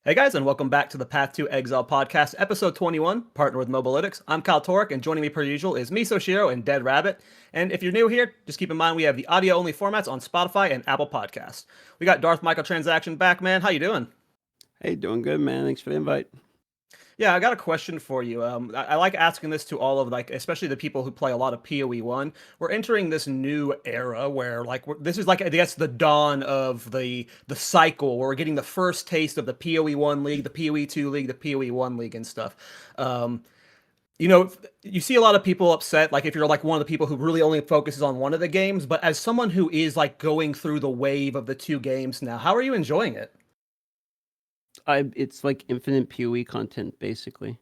Hey guys, and welcome back to the Path to Exile Podcast, episode 21, partner with Mobalytics. I'm Kyle Torek, and joining me per usual is Miso Shiro and Dead Rabbit. And if you're new here, just keep in mind we have the audio-only formats on Spotify and Apple Podcasts. We got Darth Microtransaction back, man. How you doing? Hey, doing good, man. Thanks for the invite. Yeah, I got a question for you. I like asking this to all of especially the people who play a lot of PoE one. We're entering this new era where this is I guess the dawn of the cycle where we're getting the first taste of the PoE one league, the PoE two league, the PoE one league, and stuff. Um, you see a lot of people upset, like if you're like one of the people who really only focuses on one of the games. But as someone who is like going through the wave of the two games now, how are you enjoying it? It's like infinite PoE content, basically.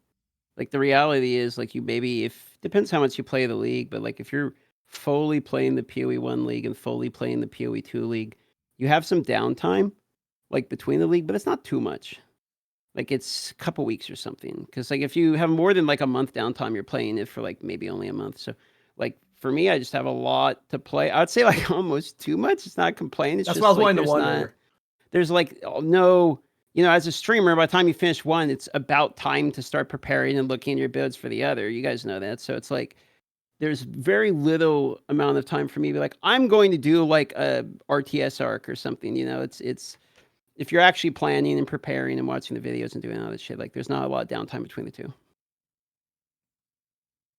Like the reality is, like depends how much you play the league, but like if you're fully playing the PoE one league and fully playing the PoE two league, you have some downtime, like between the league, but it's not too much. Like it's a couple weeks or something. Because like if you have more than like a month downtime, you're playing it for like maybe only a month. So like for me, I just have a lot to play. I'd say like almost too much. It's not complaining. It's That's just what I was like wanting to wonder. there's like no, as a streamer, by the time you finish one, it's about time to start preparing and looking at your builds for the other. You guys know that. So it's like there's very little amount of time for me to be like, I'm going to do like a RTS arc or something. It's if you're actually planning and preparing and watching the videos and doing all this shit, like there's not a lot of downtime between the two.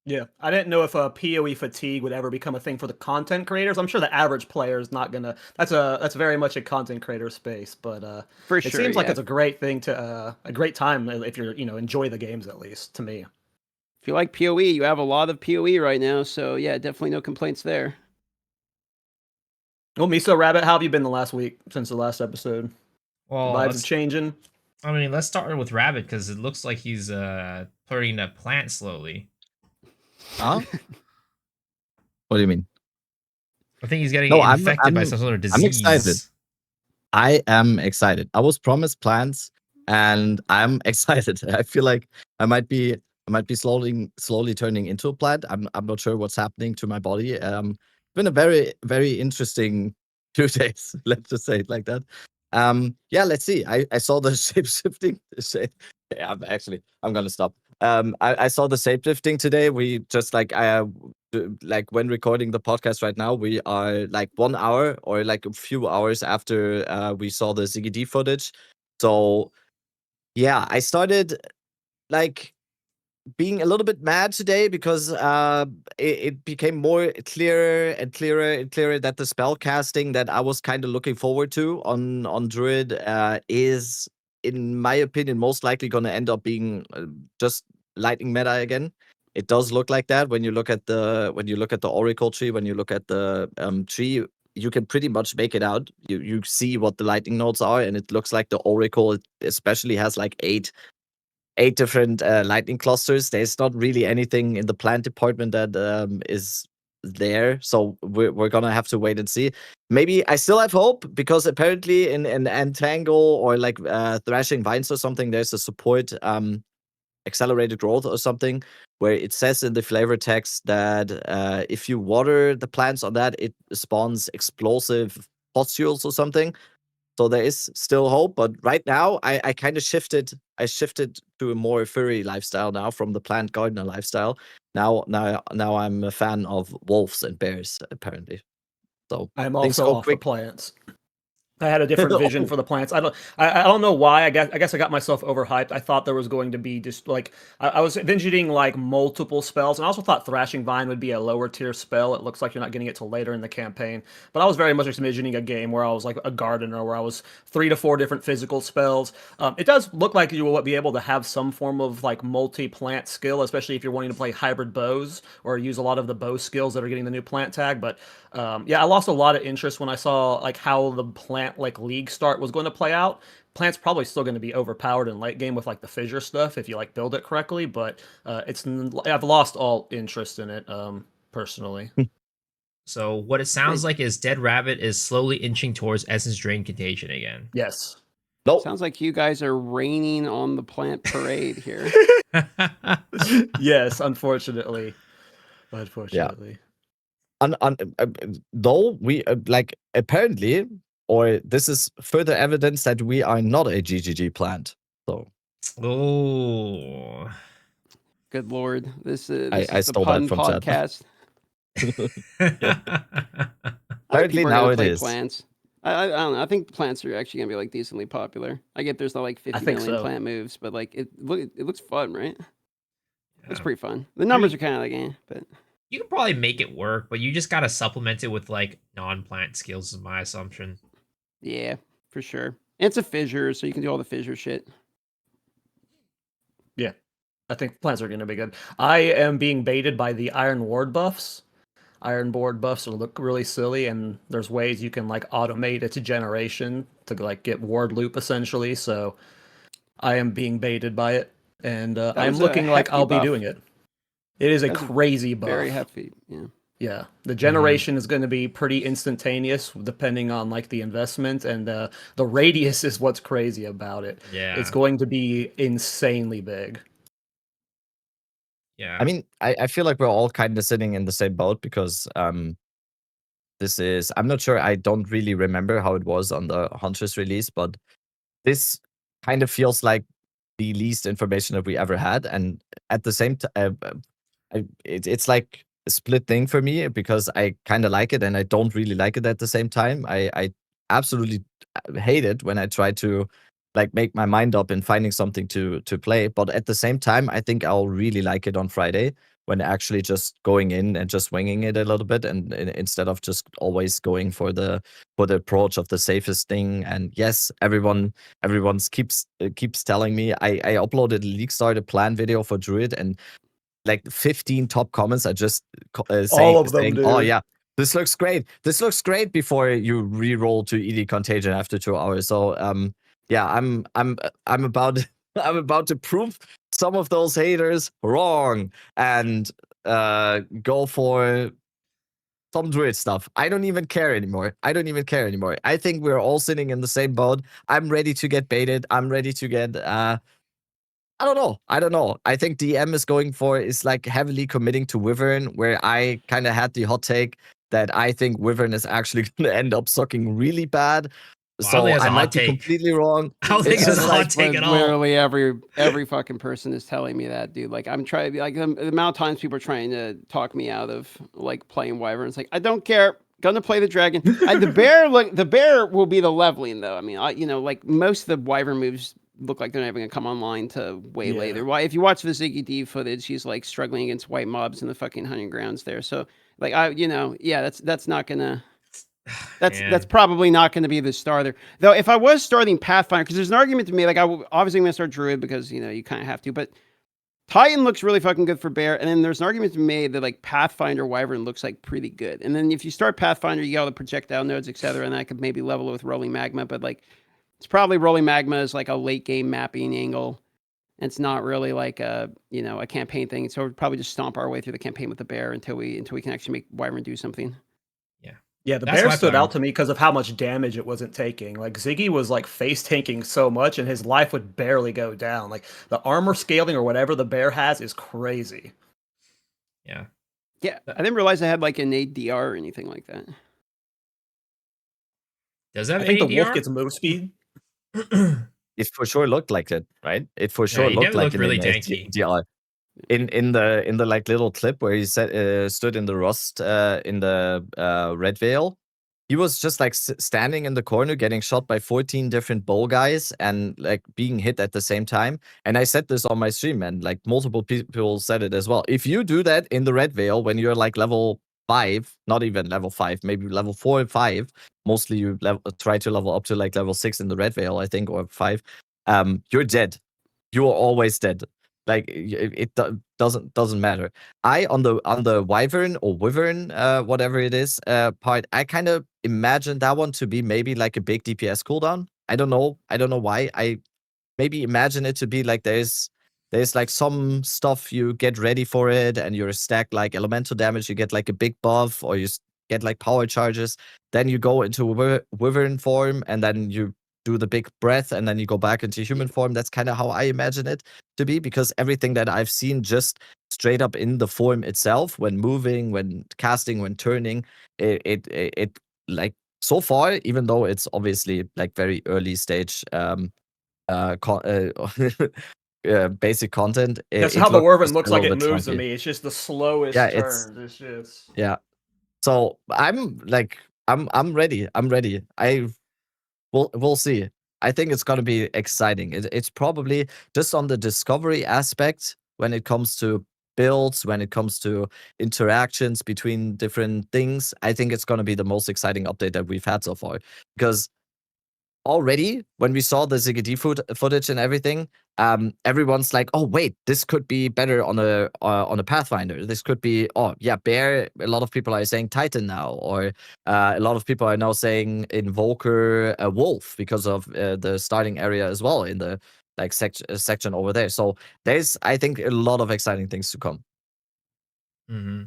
Yeah, I didn't know if PoE fatigue would ever become a thing for the content creators. I'm sure the average player is not gonna. That's very much a content creator space, but For it sure, seems like yeah. it's a great thing a great time if you're enjoy the games at least to me. If you like PoE, you have a lot of PoE right now, so yeah, definitely no complaints there. Well, Miso Rabbit, how have you been the last week since the last episode? Well, Vibes are changing. I mean, let's start with Rabbit because it looks like he's turning a plant slowly. Huh? What do you mean? I think he's getting infected by some sort of disease. I'm excited. I am excited. I was promised plants, and I'm excited. I feel like I might be slowly turning into a plant. I'm not sure what's happening to my body. It's been a very, very interesting 2 days. Let's just say it like that. Yeah, let's see. I saw the shape shifting. Yeah, I'm gonna stop. I saw the shape shifting today. We just like when recording the podcast right now, we are like 1 hour or like a few hours after we saw the ZiggyD footage. So yeah, I started like being a little bit mad today because it became more clearer and clearer that the spell casting that I was kind of looking forward to on Druid is, in my opinion, most likely going to end up being just lightning meta again. It does look like that when you look at the Oracle tree, when you look at the tree. You can pretty much make it out. You see what the lightning nodes are, and it looks like the Oracle especially has like eight different lightning clusters. There's not really anything in the plant department that is there, so we're gonna have to wait and see. Maybe I still have hope because apparently in Entangle or like Thrashing Vines or something, there's a support accelerated growth or something where it says in the flavor text that if you water the plants on that, it spawns explosive pustules or something. So there is still hope, but right now I kind of shifted. I shifted to a more furry lifestyle now from the plant gardener lifestyle. Now I'm a fan of wolves and bears apparently. So I'm things also go off quick. the plants. I had a different vision for the plants. I don't know why. I guess I got myself overhyped. I thought there was going to be just like I was envisioning like multiple spells, and I also thought Thrashing Vine would be a lower tier spell. It looks like you're not getting it till later in the campaign. But I was very much envisioning a game where I was like a gardener, where I was 3 to 4 different physical spells. It does look like you will be able to have some form of like multi-plant skill, especially if you're wanting to play hybrid bows or use a lot of the bow skills that are getting the new plant tag. But yeah, I lost a lot of interest when I saw like how the plant like league start was going to play out. Plant's probably still going to be overpowered in late game with like the fissure stuff if you like build it correctly, but I've lost all interest in it personally. So what it sounds like is Dead Rabbit is slowly inching towards Essence Drain Contagion again. Yes. Nope. Sounds like you guys are raining on the plant parade here. Yes, unfortunately. Unfortunately. Though we like apparently, or this is further evidence that we are not a GGG plant. So Oh. Good lord, this is I the stole that pun from chat. podcast. I think Apparently people are now gonna it play is. plants. I don't know. I think plants are actually gonna be like decently popular. I get there's not like 50 think million so. plant moves, but like it looks fun, right? It's Yeah. pretty fun. The numbers are kind of like, but You can probably make it work, but you just gotta supplement it with like non-plant skills, is my assumption. yeah, for sure. And it's a fissure, so you can do all the fissure shit. Yeah, I think plants are going to be good. I am being baited by the Iron Ward buffs. Iron Board buffs look really silly, and there's ways you can like automate its generation to like get ward loop essentially. So I am being baited by it, and I'm was a looking like hefty I'll be buff. doing it. It is a That was a crazy buff. Very hefty. Yeah. Yeah, the generation is going to be pretty instantaneous depending on like the investment, and the radius is what's crazy about it. Yeah. It's going to be insanely big. Yeah. I mean, I feel like we're all kind of sitting in the same boat because this is, I'm not sure, I don't really remember how it was on the Huntress release, but this kind of feels like the least information that we ever had. And at the same time, it's like a split thing for me because I kind of like it and I don't really like it at the same time. I absolutely hate it when I try to like make my mind up in finding something to play. But at the same time, I think I'll really like it on Friday when actually just going in and just winging it a little bit, and instead of just always going for the approach of the safest thing. And yes, everyone's keeps telling me I uploaded a league started plan video for Druid, and like 15 top comments are just All of them, saying, "Oh dude. yeah, this looks great. This looks great." Before you re-roll to ED Contagion after 2 hours. So yeah, I'm about I'm about to prove some of those haters wrong and go for some Druid stuff. I don't even care anymore. I think we're all sitting in the same boat. I'm ready to get baited. I'm ready to get I don't know. I think DM is like heavily committing to Wyvern, where I kind of had the hot take that I think Wyvern is actually going to end up sucking really bad. So Wildly has a I hot might be take. completely wrong. I don't think It's it's a just hot like, take at all. Literally every fucking person is telling me that, dude. Like I'm trying, like the amount of times people are trying to talk me out of like playing Wyvern. It's like I don't care. Gonna play the dragon. The bear will be the leveling though. I mean, like most of the Wyvern moves look like they're never gonna come online to way Yeah. later. Why? If you watch the ZiggyD footage, he's like struggling against white mobs in the fucking hunting grounds there. So like that's not gonna. That's probably not going to be the starter. Though if I was starting Pathfinder, because there's an argument to me, like obviously I'm going to start Druid because you kind of have to, but Titan looks really fucking good for Bear, and then there's an argument to be made that like Pathfinder Wyvern looks like pretty good. And then if you start Pathfinder, you got all the projectile nodes, etc., and I could maybe level it with Rolling Magma, but like it's probably Rolling Magma is like a late game mapping angle. And it's not really like a campaign thing. So we'll probably just stomp our way through the campaign with the Bear until we can actually make Wyvern do something. Yeah, the That's bear my stood plan. out to me because of how much damage it wasn't taking. Like Ziggy was like face tanking so much, and his life would barely go down. Like the armor scaling or whatever the bear has is crazy. Yeah. Yeah, I didn't realize I had like innate DR or anything like that. Does that I have think the ADR? wolf gets move speed. it for sure looked like it, right? It for sure he looked never like looked an really innate tanky. DR. In the like little clip where he stood in the rust in the red veil, he was just like standing in the corner getting shot by 14 different bow guys and like being hit at the same time. And I said this on my stream, and like multiple people said it as well. If you do that in the red veil when you're like level 5, not even level 5, maybe level 4 and 5, mostly you try to level up to like level 6 in the red veil, I think, or 5, you're dead. You are always dead. Like it doesn't matter. I on the Wyvern or Wyvern, whatever it is, part, I kind of imagine that one to be maybe like a big DPS cooldown. I don't know why. I maybe imagine it to be like there's like some stuff you get ready for it, and you're stacked like elemental damage. You get like a big buff, or you get like power charges. Then you go into Wyvern form, and then you do the big breath, and then you go back into human form. That's kind of how I imagine it to be, because everything that I've seen just straight up in the form itself, when moving, when casting, when turning, it like so far, even though it's obviously like very early stage, basic content. That's it how the looks Wyvern just looks a like little it bit moves to clunky. me. It's just the slowest Yeah, turns. It's just yeah. So I'm ready. I'm ready. We'll see. I think it's gonna be exciting. It's probably just on the discovery aspect when it comes to builds, when it comes to interactions between different things. I think it's gonna be the most exciting update that we've had so far. Because already when we saw the ZiggyD footage and everything, everyone's like, "Oh wait, this could be better on a Pathfinder. This could be Bear." A lot of people are saying Titan now, or a lot of people are now saying Invoker Wolf because of the starting area as well in the like section over there. So there's, I think, a lot of exciting things to come. Mm-hmm.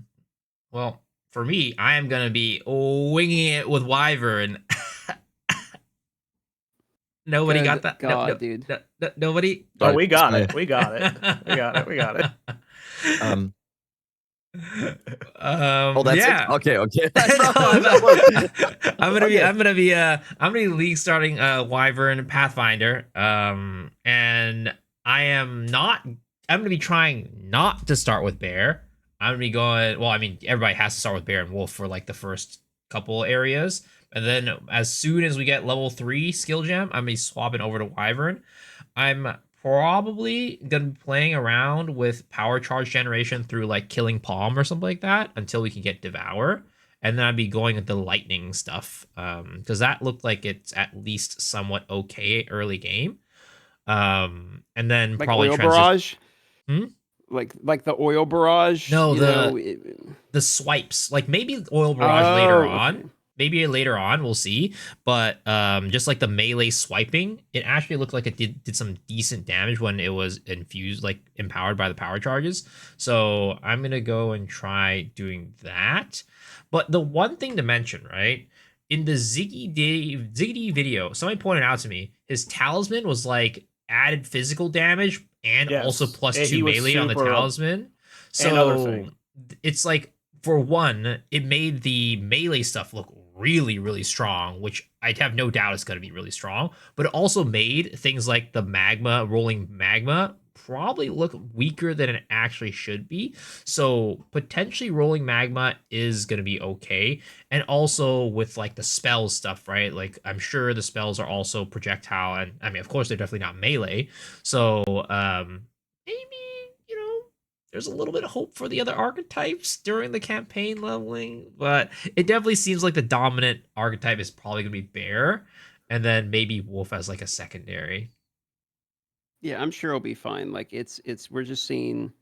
Well, for me, I am gonna be winging it with Wyvern. Nobody Good got that. God, dude. Nobody. oh, Sorry, we got sorry. it. We got it. We got it. We got it. Oh, that's it. Yeah. Okay. No, I'm gonna be Okay. I'm gonna be league starting Wyvern Pathfinder. And I'm gonna be trying not to start with Bear. I'm gonna be going, well, I mean, everybody has to start with Bear and Wolf for like the first couple areas. And then as soon as we get level 3 skill gem, I'm gonna be swapping over to Wyvern. I'm probably gonna be playing around with power charge generation through like killing Palm or something like that until we can get Devour. And then I'd be going with the lightning stuff. Because that looked like it's at least somewhat okay early game. And then Like probably oil barrage? Hmm? Like the oil barrage? No, you know, the swipes. Like maybe oil barrage later on. Okay. Maybe later on, we'll see. But just like the melee swiping, it actually looked like it did some decent damage when it was infused, like empowered by the power charges. So I'm gonna go and try doing that. But the one thing to mention, right? In the ZiggyD video, somebody pointed out to me his talisman was like added physical damage and also Yes. plus Yeah, 2 he was melee on the super talisman. another So thing. it's like, for one, it made the melee stuff look really, really strong, which I'd have no doubt is going to be really strong. But it also made things like the rolling magma, probably look weaker than it actually should be. So potentially rolling magma is going to be okay. And also with like the spells stuff, right? Like I'm sure the spells are also projectile, and I mean, of course, they're definitely not melee. So maybe, you know, there's a little bit of hope for the other archetypes during the campaign leveling, but it definitely seems like the dominant archetype is probably gonna be Bear, and then maybe Wolf as like a secondary. Yeah, I'm sure it'll be fine. Like we're seeing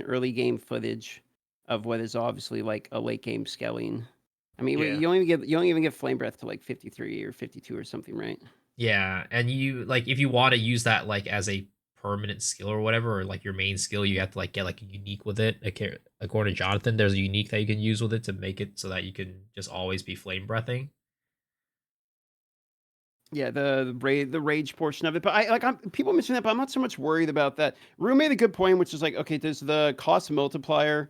early game footage of what is obviously like a late game scaling. I mean, Yeah. you don't even get flame breath to like 53 or 52 or something, right? Yeah, and you like if you want to use that like as a permanent skill or whatever, or like your main skill, you have to like get like a unique with it. According to Jonathan, there's a unique that you can use with it to make it so that you can just always be flame breathing. Yeah, the rage portion of it, but people mention that, but I'm not so much worried about that. Rue made a good point, which is like, okay, does the cost multiplier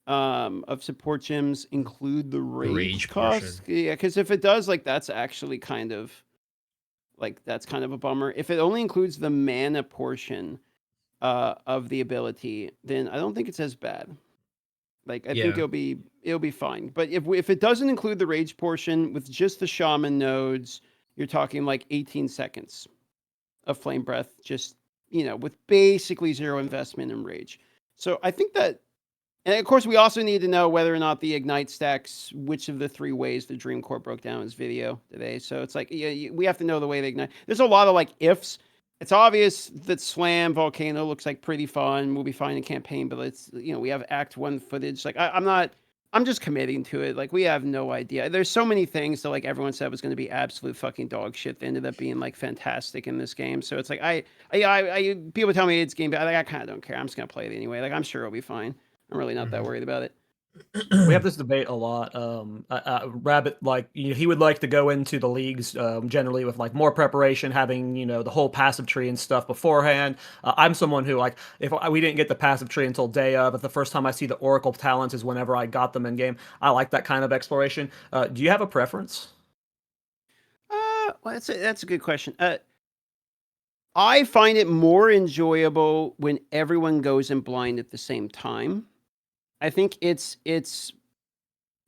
of support gems include the The rage rage portion. cost? Yeah, because if it does, like that's actually kind of a bummer. If it only includes the mana portion of the ability, then I don't think it's as bad. Like I think Yeah. it'll be fine. But if it doesn't include the rage portion with just the shaman nodes, you're talking like 18 seconds of flame breath, just with basically zero investment in rage. So I think that, and of course we also need to know whether or not the ignite stacks which of the 3 ways the Dream Core broke down his video today. So it's like we have to know the way they ignite. There's a lot of like ifs. It's obvious that Slam Volcano looks like pretty fun. We'll be fine in campaign, but it's we have Act 1 footage. Like I'm just committing to it. Like we have no idea. There's so many things that like everyone said was going to be absolute fucking dog shit that ended up being like fantastic in this game. So it's like I people tell me it's game, but I kind of don't care. I'm just gonna play it anyway. Like I'm sure it'll be fine. I'm really not that worried about it. We have this debate a lot. Rabbit, like he would like to go into the leagues generally with like more preparation, having the whole passive tree and stuff beforehand. I'm someone who like if we didn't get the passive tree until day of, but the first time I see the Oracle talents is whenever I got them in game. I like that kind of exploration. Do you have a preference? Well, that's a good question. I find it more enjoyable when everyone goes in blind at the same time. I think it's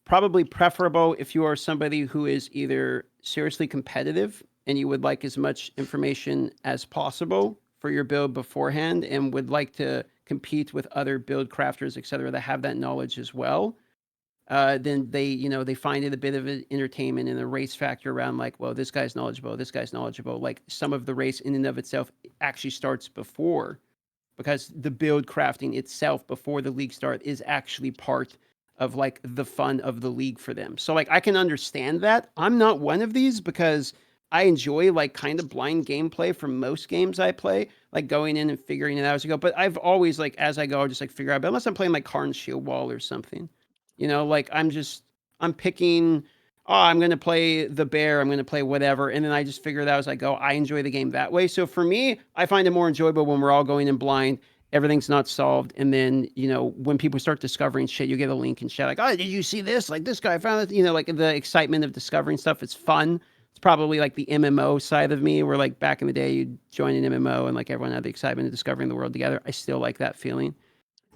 probably preferable if you are somebody who is either seriously competitive and you would like as much information as possible for your build beforehand and would like to compete with other build crafters, etc., that have that knowledge as well. Then they find it a bit of an entertainment and a race factor around like, well, this guy's knowledgeable, this guy's knowledgeable. Like some of the race in and of itself actually starts before, because the build crafting itself before the league start is actually part of like the fun of the league for them. So like I can understand that. I'm not one of these because I enjoy like kind of blind gameplay from most games I play, like going in and figuring it out as I go. But I've always like as I go, I'll just like figure out. But unless I'm playing like Karn's Shield Wall or something, like I'm picking. Oh, I'm going to play the bear. I'm going to play whatever. And then I just figure it out as I go. I enjoy the game that way. So for me, I find it more enjoyable when we're all going in blind. Everything's not solved. And then, when people start discovering shit, you get a link and shit like, oh, did you see this? Like this guy found it. Like the excitement of discovering stuff. It's fun. It's probably like the MMO side of me where like back in the day, you'd join an MMO and like everyone had the excitement of discovering the world together. I still like that feeling.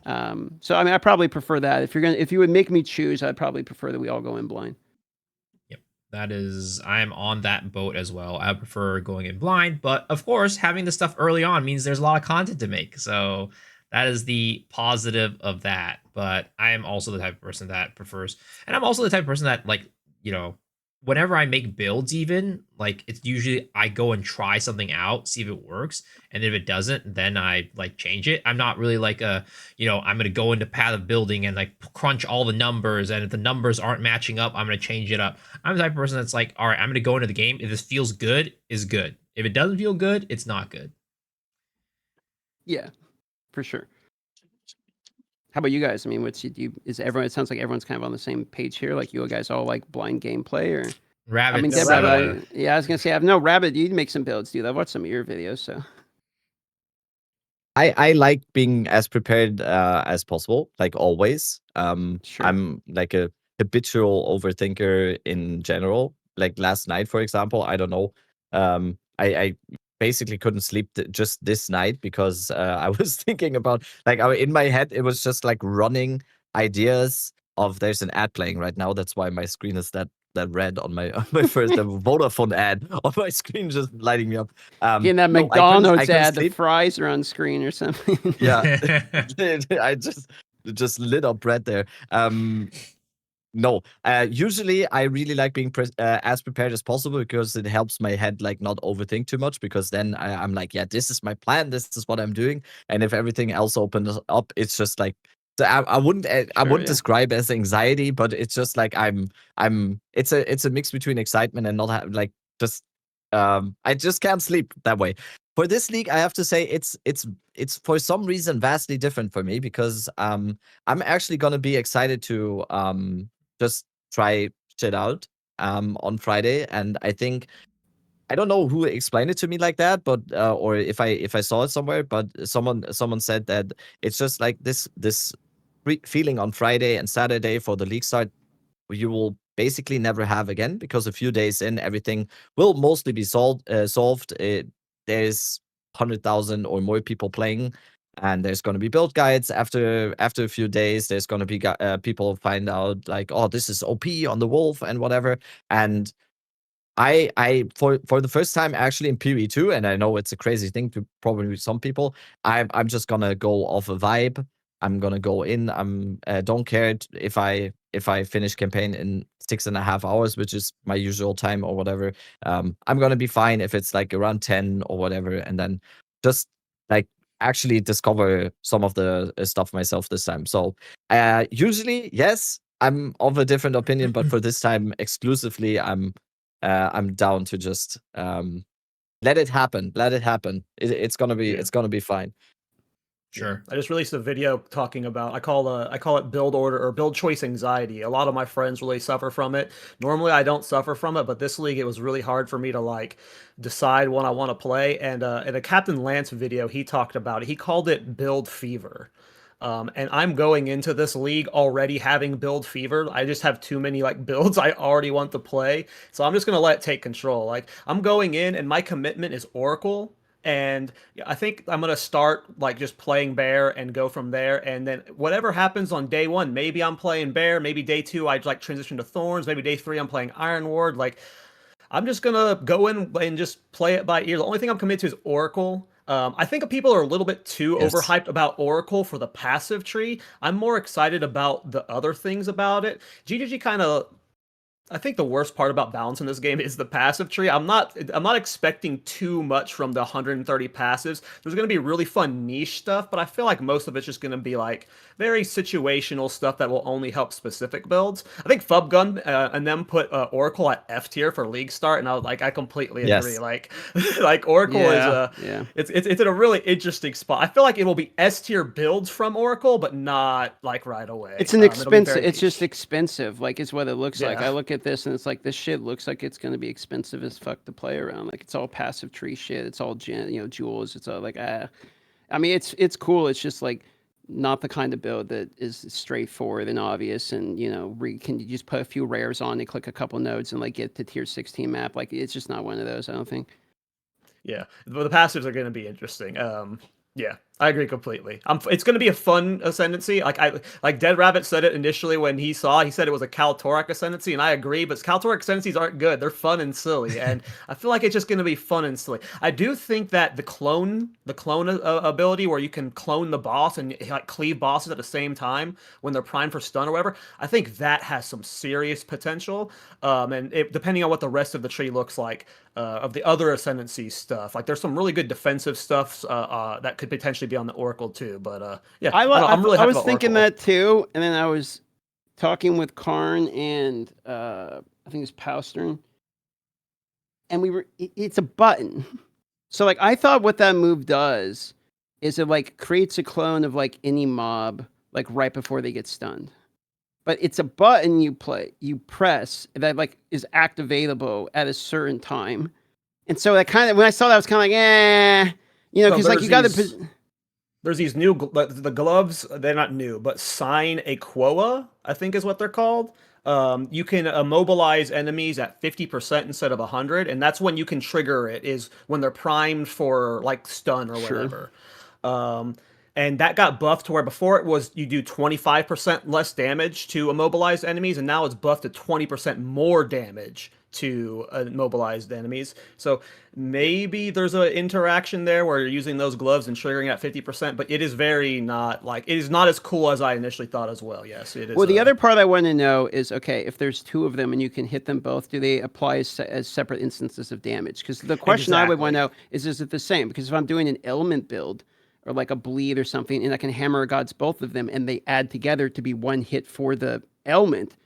So I mean, I probably prefer that. If you would make me choose, I'd probably prefer that we all go in blind. I am on that boat as well. I prefer going in blind, but of course, having the stuff early on means there's a lot of content to make. So that is the positive of that. But I am also the type of person that prefers, and I'm also the type of person that whenever I make builds, even like it's usually I go and try something out, see if it works, and if it doesn't, then I like change it. I'm not really like I'm gonna go into path of building and like crunch all the numbers, and if the numbers aren't matching up, I'm gonna change it up. I'm the type of person that's like, all right, I'm gonna go into the game. If this feels good, is good. If it doesn't feel good, it's not good. Yeah, for sure. How about you guys? I mean, it sounds like everyone's kind of on the same page here. Like you guys all like blind gameplay or Rabbit. I mean, Deborah, I was gonna say, I've no Rabbit. You make some builds, dude. I've watched some of your videos, so. I like being as prepared as possible, like always. Sure. I'm like a habitual overthinker in general. Like last night, for example, I don't know. I basically couldn't sleep just this night because I was thinking about in my head it was just like running ideas of there's an ad playing right now. That's why my screen is that red on my first Vodafone ad on my screen just lighting me up. Getting that McDonald's ad, the fries are on screen or something. Yeah, I just lit up red there. No, usually I really like being as prepared as possible because it helps my head like not overthink too much, because then I'm like, yeah, this is my plan, this is what I'm doing, and if everything else opens up, it's just like I wouldn't describe as anxiety, but it's just like it's a mix between excitement and not like just I just can't sleep that way. For this league, I have to say it's for some reason vastly different for me because I'm actually gonna be excited to just try shit out on Friday, and I think I don't know who explained it to me like that, but or if I saw it somewhere, but someone said that it's just like this feeling on Friday and Saturday for the league start you will basically never have again, because a few days in everything will mostly be solved. There's 100,000 or more people playing, and there's going to be build guides after a few days. There's going to be people find out like, oh, this is OP on the wolf and whatever. And I for the first time actually in PoE 2, and I know it's a crazy thing to probably some people, I'm just gonna go off a vibe. I'm gonna go in. Don't care if I finish campaign in 6.5 hours, which is my usual time or whatever. I'm gonna be fine if it's like around 10 or whatever, and then just like actually discover some of the stuff myself this time. So usually, yes, I'm of a different opinion, but for this time exclusively, I'm down to just let it happen. Let it happen. It's gonna be fine. Sure. I just released a video talking about I call it build order or build choice anxiety. A lot of my friends really suffer from it. Normally I don't suffer from it, but this league it was really hard for me to like decide what I want to play. And in a Captain Lance video, he talked about it. He called it build fever. And I'm going into this league already having build fever. I just have too many like builds I already want to play. So I'm just gonna let it take control. Like I'm going in and my commitment is Oracle. And I think I'm gonna start like just playing bear and go from there. And then whatever happens on day one, maybe I'm playing bear. Maybe day two I like transition to thorns. Maybe day three I'm playing iron ward. Like I'm just gonna go in and just play it by ear. The only thing I'm committed to is Oracle. I think people are a little bit too Yes. overhyped about Oracle for the passive tree. I'm more excited about the other things about it. GGG kind of. I think the worst part about balance in this game is the passive tree. I'm not expecting too much from the 130 passives. There's going to be really fun niche stuff, but I feel like most of it's just going to be like very situational stuff that will only help specific builds. I think Fubgun and them put Oracle at F tier for League Start, and I was like, I completely agree. Yes. Like Oracle Yeah, is it's in a really interesting spot. I feel like it will be S tier builds from Oracle, but not like right away. It's an It'll be expensive. very It's just niche. expensive. Like it's what it looks like. Yeah. I look at this and it's like this shit looks like it's going to be expensive as fuck to play around. Like it's all passive tree shit. It's all jewels. It's all like I mean it's cool. It's just like not the kind of build that is straightforward and obvious. And can you just put a few rares on and click a couple nodes and like get to tier 16 map? Like it's just not one of those. I don't think. Yeah, but the passives are going to be interesting. Yeah, I agree completely. It's going to be a fun ascendancy. Like Dead Rabbit said it initially when he said it was a Kaltorak ascendancy, and I agree. But Kaltorak ascendancies aren't good; they're fun and silly, and I feel like it's just going to be fun and silly. I do think that the clone ability, where you can clone the boss and like cleave bosses at the same time when they're primed for stun or whatever, I think that has some serious potential. Depending on what the rest of the tree looks like. Of the other ascendancy stuff, like there's some really good defensive stuff that could potentially be on the Oracle too. But yeah, I'm really I happy was about thinking Oracle. that too, and then I was talking with Karn and I think it's Paustern, and it's a button. So like I thought what that move does is it like creates a clone of like any mob like right before they get stunned. But it's a button you press that like is activatable at a certain time. And so that kind of when I saw that I was kind of like, because like you got to. There's these new the gloves. They're not new, but Sign a Quoa, I think is what they're called. You can immobilize enemies at 50% instead of 100, and that's when you can trigger it. Is when they're primed for like stun or whatever. And that got buffed to where before it was you do 25% less damage to immobilized enemies, and now it's buffed to 20% more damage to immobilized enemies. So maybe there's an interaction there where you're using those gloves and triggering at 50%, but it is it is not as cool as I initially thought as well. Yes, it is. Well, the other part I want to know is, okay, if there's two of them and you can hit them both, do they apply as separate instances of damage? Because the question I would want to know is it the same? Because if I'm doing an element build, or like a bleed or something, and I can hammer gods both of them, and they add together to be one hit for the element,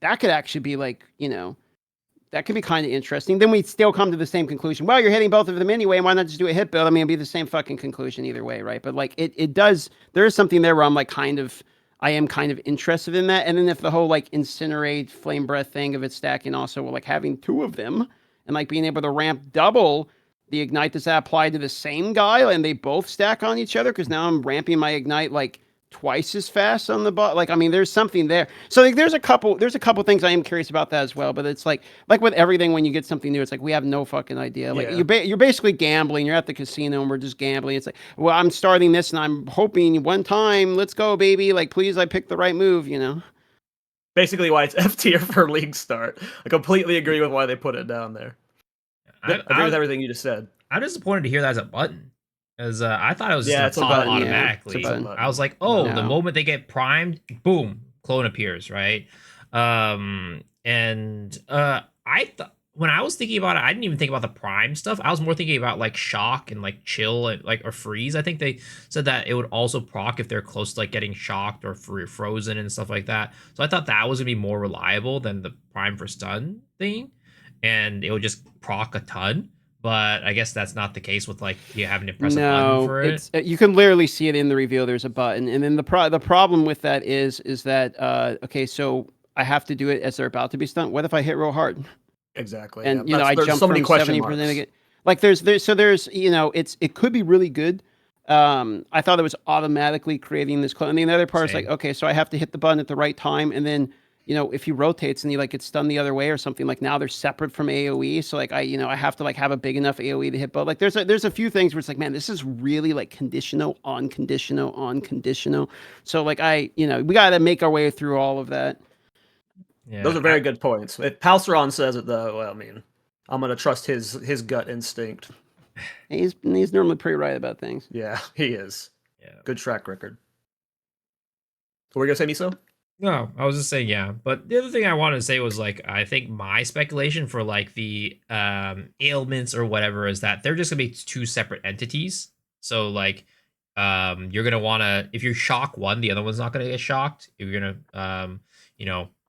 that could actually be like, that could be kind of interesting. Then we still come to the same conclusion. Well, you're hitting both of them anyway, and why not just do a hit build? I mean, it'd be the same fucking conclusion either way, right? But like, it does, there is something there where I'm like I am kind of interested in that. And then if the whole like incinerate, flame breath thing of it stacking also, like having two of them, and like being able to ramp double the ignite, does that apply to the same guy and they both stack on each other? Because now I'm ramping my ignite like twice as fast on the bot. Like, I mean, there's something there. So like, there's a couple things I am curious about that as well. But it's like with everything, when you get something new, it's like we have no fucking idea. Like you're basically gambling. You're at the casino and we're just gambling. It's like, well, I'm starting this and I'm hoping one time, let's go, baby. Like, please, I picked the right move. Basically, why it's F tier for League Start. I completely agree with why they put it down there. I agree with everything you just said. I'm disappointed to hear that as a button, because I thought it was just it's a pop button, automatically. it's a button. I was like, the moment they get primed, boom, clone appears, right? I thought when I was thinking about it, I didn't even think about the prime stuff. I was more thinking about like shock and like chill and like or freeze. I think they said that it would also proc if they're close to like getting shocked or frozen and stuff like that. So I thought that was gonna be more reliable than the prime for stun thing, and it would just proc a ton. But I guess that's not the case with like you having to press a button for it. You can literally see it in the reveal. There's a button, and then the problem with that is that okay, so I have to do it as they're about to be stunned. What if I hit real hard? Exactly. And I jump so many from question 70%. marks. Like there's it could be really good. I thought it was automatically creating this clone. And the other part is like, okay, so I have to hit the button at the right time, and then if he rotates and he like gets stunned the other way or something, like now they're separate from AoE. So like I have to like have a big enough AoE to hit both. Like there's a few things where it's like, man, this is really like conditional on conditional on conditional. So like we got to make our way through all of that. Yeah, Those are very good points. If Palceron says it though, well, I mean, I'm gonna trust his gut instinct. He's normally pretty right about things. Yeah, he is. Yeah. Good track record. What were you gonna say, Miso? No, I was just saying, yeah. But the other thing I wanted to say was like, I think my speculation for like the ailments or whatever is that they're just gonna be two separate entities. So like, you're gonna wanna, if you shock one, the other one's not gonna get shocked. If you're gonna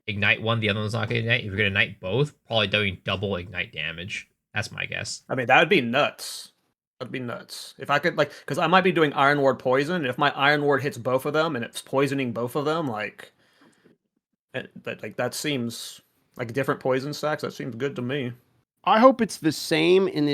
ignite one, the other one's not gonna ignite. If you're gonna ignite both, probably doing double ignite damage. That's my guess. I mean, that would be nuts. That'd be nuts. If I could, like, because I might be doing Iron Ward poison, and if my Iron Ward hits both of them and it's poisoning both of them, like, that seems like different poison stacks. That seems good to me. I hope it's the same, and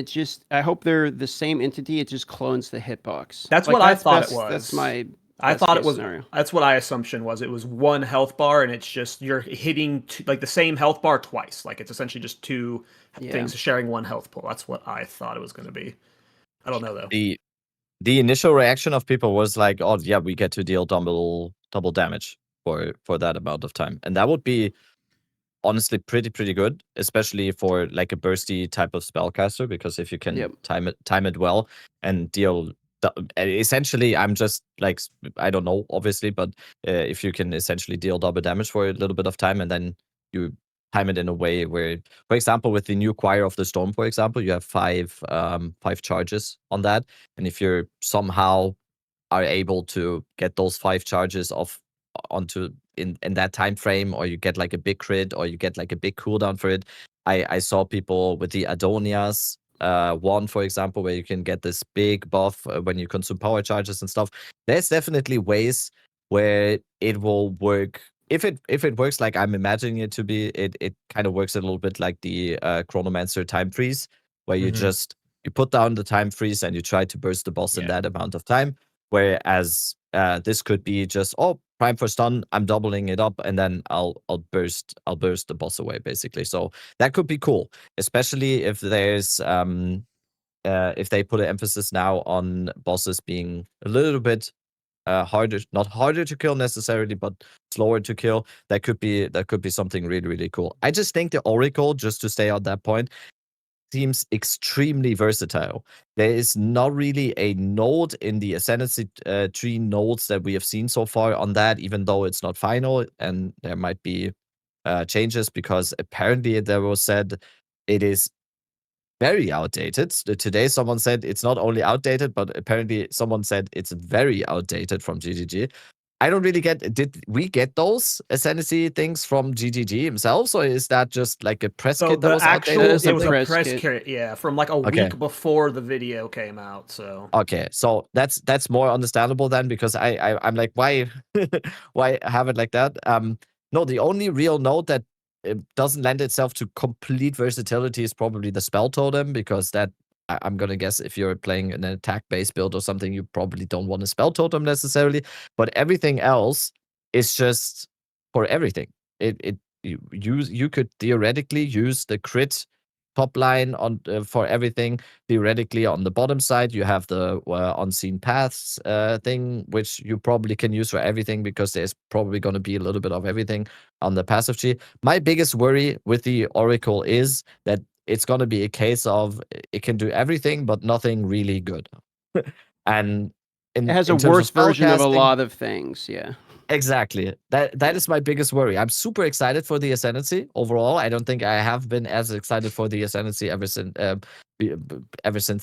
I hope they're the same entity. It just clones the hitbox. That's like, what I thought it was. That's my. I thought it was. Scenario. That's what my assumption was. It was one health bar, and it's just you're hitting like the same health bar twice. Like it's essentially just two things sharing one health pool. That's what I thought it was going to be. I don't know though. The initial reaction of people was like, "Oh yeah, we get to deal double damage for that amount of time," and that would be honestly pretty good, especially for like a bursty type of spellcaster. Because if you can time it well and deal. Essentially, I'm just like, I don't know, obviously, but if you can essentially deal double damage for a little bit of time and then you time it in a way where, for example, with the new Choir of the Storm, for example, you have five charges on that. And if you're somehow are able to get those 5 charges onto in that time frame, or you get like a big crit, or you get like a big cooldown for it. I saw people with the Adonias one, for example, where you can get this big buff when you consume power charges and stuff. There's definitely ways where it will work. If it works like I'm imagining it to be, it kind of works a little bit like the Chronomancer time freeze, where you just you put down the time freeze and you try to burst the boss in that amount of time. Whereas this could be just prime for stun, I'm doubling it up, and then I'll burst the boss away, basically. So that could be cool, especially if there's if they put an emphasis now on bosses being a little bit harder, not harder to kill necessarily, but slower to kill. That could be something really cool. I just think the Oracle, just to stay on that point, seems extremely versatile. There is not really a node in the Ascendancy tree nodes that we have seen so far on that, even though it's not final, and there might be changes, because apparently there was said it is very outdated. Today someone said it's not only outdated, but apparently someone said it's very outdated from GGG. I don't really get. Did we get those Ascendancy things from GGG himself, or is that just like a press kit that was actual, it was a press press kit. kit, yeah, from like a week before the video came out. So okay, so that's more understandable then, because I'm like, why why have it like that? No, the only real node that it doesn't lend itself to complete versatility is probably the spell totem, because that I'm gonna guess if you're playing an attack-based build or something, you probably don't want a spell totem necessarily. But everything else is just for everything. You could theoretically use the crit top line on for everything. Theoretically, on the bottom side, you have the unseen paths thing, which you probably can use for everything, because there's probably going to be a little bit of everything on the passive tree. My biggest worry with the Oracle is that it's going to be a case of it can do everything, but nothing really good. And it has a worse version of a lot of things. Yeah. Exactly. That is my biggest worry. I'm super excited for the Ascendancy overall. I don't think I have been as excited for the Ascendancy ever since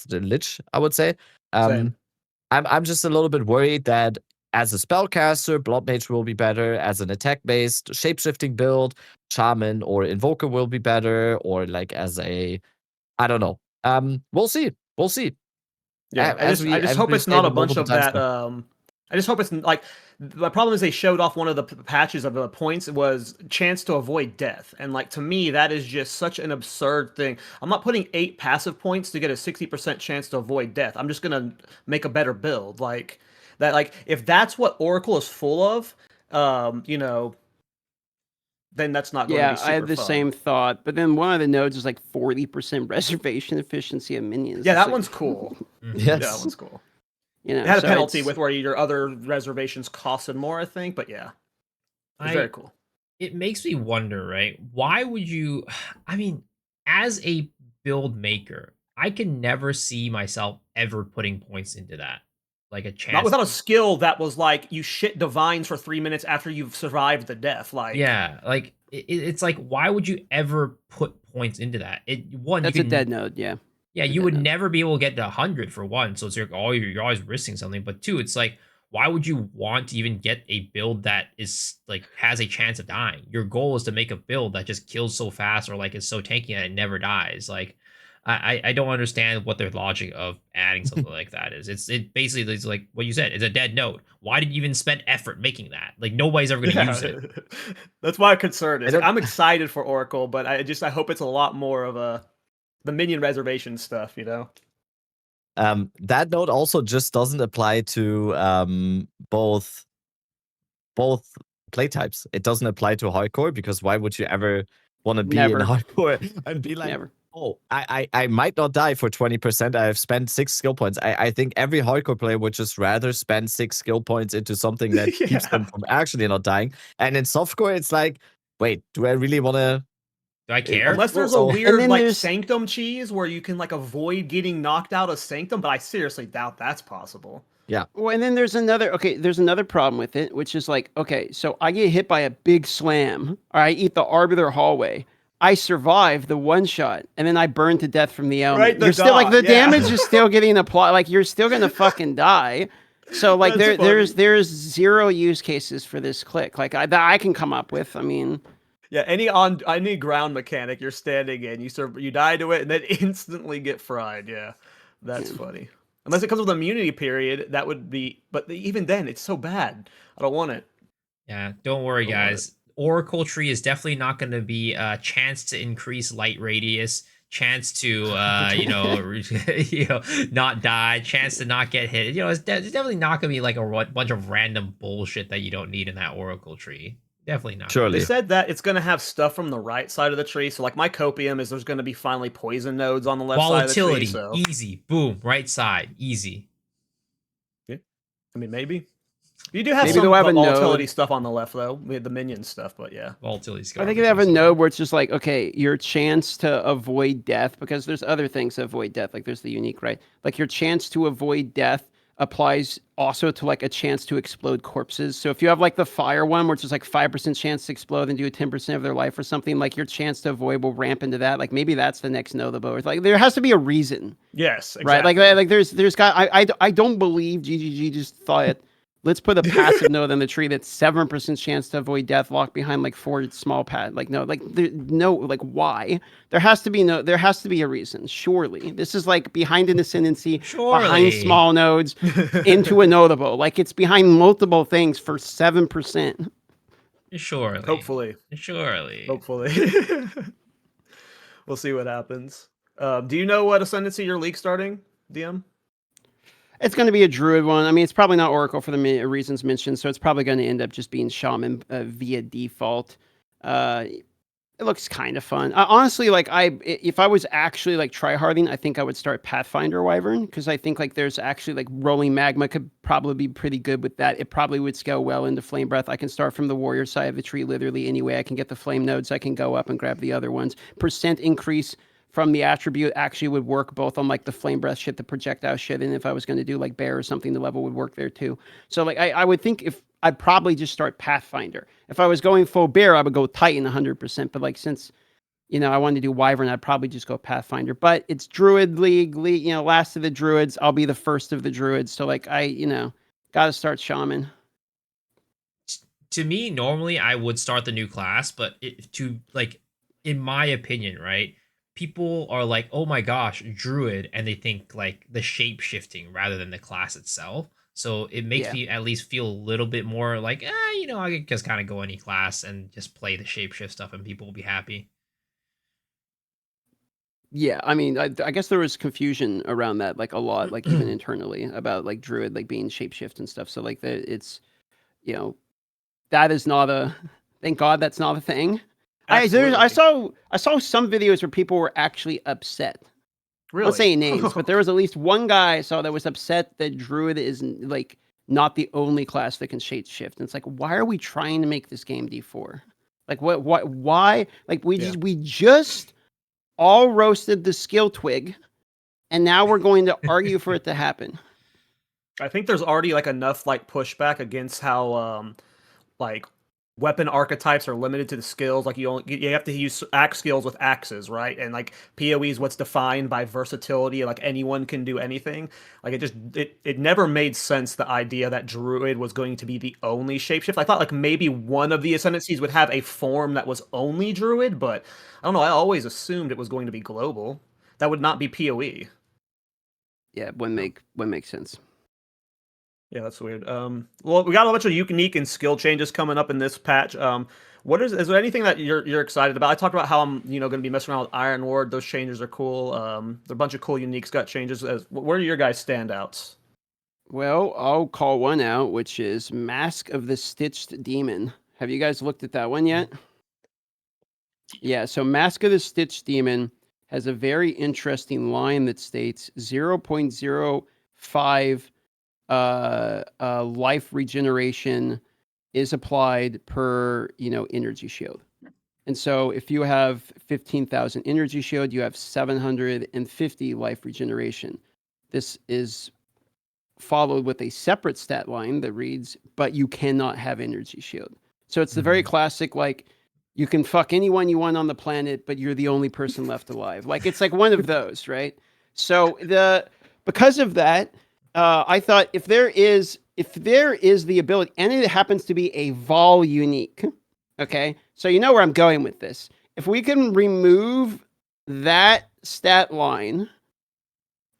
the Lich, I would say. I'm just a little bit worried that as a spellcaster, Blood Mage will be better. As an attack-based shapeshifting build, Shaman or Invoker will be better. Or like as a, I don't know. We'll see. Yeah, I just hope it's not a bunch of that. I just hope it's like, the problem is they showed off one of the patches of the points was chance to avoid death, and like to me that is just such an absurd thing. I'm not putting 8 passive points to get a 60% chance to avoid death. I'm just gonna make a better build like that. Like if that's what Oracle is full of, then that's not going to be super I had the fun. same thought, but then one of the nodes is like 40% reservation efficiency of minions. Yeah, It's that like, one's cool. Mhm. Yeah, that Yes. one's cool. You know, It had a so penalty it's- with where your other reservations costed more, I think, but yeah, it's very cool. It makes me wonder, right? Why would you? I mean, as a build maker, I can never see myself ever putting points into that, like a chance. Not without a skill that was like you shit divines for 3 minutes after you've survived the death. Like, Yeah, like it's like, why would you ever put points into that? that's you a dead node. Yeah. Yeah, It's a you dead would node. never be able to get to 100 for one. So it's like, oh, you're always risking something. But two, it's like, why would you want to even get a build that is like has a chance of dying? Your goal is to make a build that just kills so fast or like is so tanky that it never dies. Like, I don't understand what their logic of adding something like that is. It basically is like what you said. It's a dead node. Why did you even spend effort making that? Like nobody's ever going to use it. That's my concern. Is I don't- I'm excited for Oracle, but I hope it's a lot more of the minion reservation stuff. You know. That note also just doesn't apply to both play types. It doesn't apply to hardcore because why would you ever want to be Never. in hardcore and be like, Never. oh, I might not die for 20%. I have spent 6 skill points. I think every hardcore player would just rather spend 6 skill points into something that keeps them from actually not dying. And in softcore, it's like, wait, do I really want to? Do I care? Unless there's a So- weird then like there's- sanctum cheese where you can like avoid getting knocked out of sanctum, but I seriously doubt that's possible. Well, and then there's another problem with it, which is like, okay, so I get hit by a big slam, or I eat the arbiter hallway. I survive the one shot, and then I burn to death from the element. Right, the You're still like the dot, yeah. damage is still getting applied. Like you're still gonna fucking die. So like That's there's zero use cases for this click. Like that I can come up with. I mean, Yeah, any ground mechanic you're standing in, you die to it and then instantly get fried. Yeah, that's funny. Unless it comes with immunity period, that would be. But even then, it's so bad. I don't want it. Yeah, don't worry, Don't want guys. Oracle tree is definitely not going to be a chance to increase light radius, chance to not die, chance to not get hit. It's definitely not going to be like a bunch of random bullshit that you don't need in that Oracle tree. Definitely not. Surely. They said that it's going to have stuff from the right side of the tree. So, like my copium is there's going to be finally poison nodes on the left Volatility, side of the tree. So, easy, boom, right side, easy. I mean, maybe you do have Maybe some they'll have a volatility node. stuff on the left though, with the minion stuff. But yeah, Volatility's I think garbage, they have a I'm sorry. node where it's just like, okay, your chance to avoid death, because there's other things to avoid death. Like there's the unique, right? Like your chance to avoid death applies also to like a chance to explode corpses. So if you have like the fire one, which is like 5% chance to explode and do 10% of their life or something, like your chance to avoid will ramp into that. Like maybe that's the next notable. It's like there has to be a reason, yes, exactly. right? Like there's got I don't believe GGG just thought let's put a passive node on the tree that's 7% chance to avoid death locked behind like 4 small pad. Like no, like like why? There has to be a reason. Surely. This is like behind an ascendancy, behind Surely. small nodes, into a notable. Like it's behind multiple things for 7%. Surely. Hopefully. We'll see what happens. Do you know what ascendancy your league's starting, DM? It's going to be a druid one. I mean, it's probably not Oracle for the reasons mentioned, so it's probably going to end up just being shaman via default. It looks kind of fun. Honestly, like if I was actually like tryharding, I think I would start Pathfinder Wyvern because I think like there's actually like rolling magma could probably be pretty good with that. It probably would scale well into Flame Breath. I can start from the warrior side of the tree literally anyway. I can get the flame nodes. I can go up and grab the other ones. Percent increase from the attribute actually would work both on like the flame breath shit, the projectile shit, and if I was going to do like bear or something, the level would work there too. So like I would think if I'd probably just start Pathfinder. If I was going full bear, I would go Titan 100%. But like since I wanted to do Wyvern, I'd probably just go Pathfinder. But it's Druid League, last of the Druids. I'll be the first of the Druids. So like I got to start Shaman. To me, normally I would start the new class, but in my opinion, right? People are like, oh my gosh, Druid, and they think like the shape shifting rather than the class itself. So it makes me at least feel a little bit more like, I could just kind of go any class and just play the shapeshift stuff and people will be happy. Yeah, I mean, I guess there was confusion around that, like a lot, like even internally about like Druid like being shapeshift and stuff. So like it's, that is not Thank God that's not a thing. Absolutely. I saw some videos where people were actually upset. Really? I'm not saying names, but there was at least one guy I saw that was upset that Druid is like not the only class that can shift. And it's like, why are we trying to make this game D4? Like why? Like we just all roasted the skill twig, and now we're going to argue for it to happen. I think there's already like enough like pushback against how like weapon archetypes are limited to the skills. Like you have to use axe skills with axes, right? And like PoE is what's defined by versatility. Like anyone can do anything. Like it never made sense, the idea that Druid was going to be the only shapeshift. I thought like maybe one of the ascendancies would have a form that was only Druid, but I don't know. I always assumed it was going to be global. That would not be PoE. Yeah, wouldn't make sense. Yeah, that's weird. Well, we got a bunch of unique and skill changes coming up in this patch. Is there anything that you're excited about? I talked about how I'm going to be messing around with Iron Ward. Those changes are cool. There are a bunch of cool uniques got changes. What are your guys' standouts? Well, I'll call one out, which is Mask of the Stitched Demon. Have you guys looked at that one yet? Yeah, so Mask of the Stitched Demon has a very interesting line that states 0.05 life regeneration is applied per energy shield. And so if you have 15,000 energy shield, you have 750 life regeneration. This is followed with a separate stat line that reads, but you cannot have energy shield. So it's the very classic, like, you can fuck anyone you want on the planet, but you're the only person left alive. Like, it's like one of those, right? So because of that, I thought if there is the ability, and it happens to be a vol unique, okay? So you know where I'm going with this. If we can remove that stat line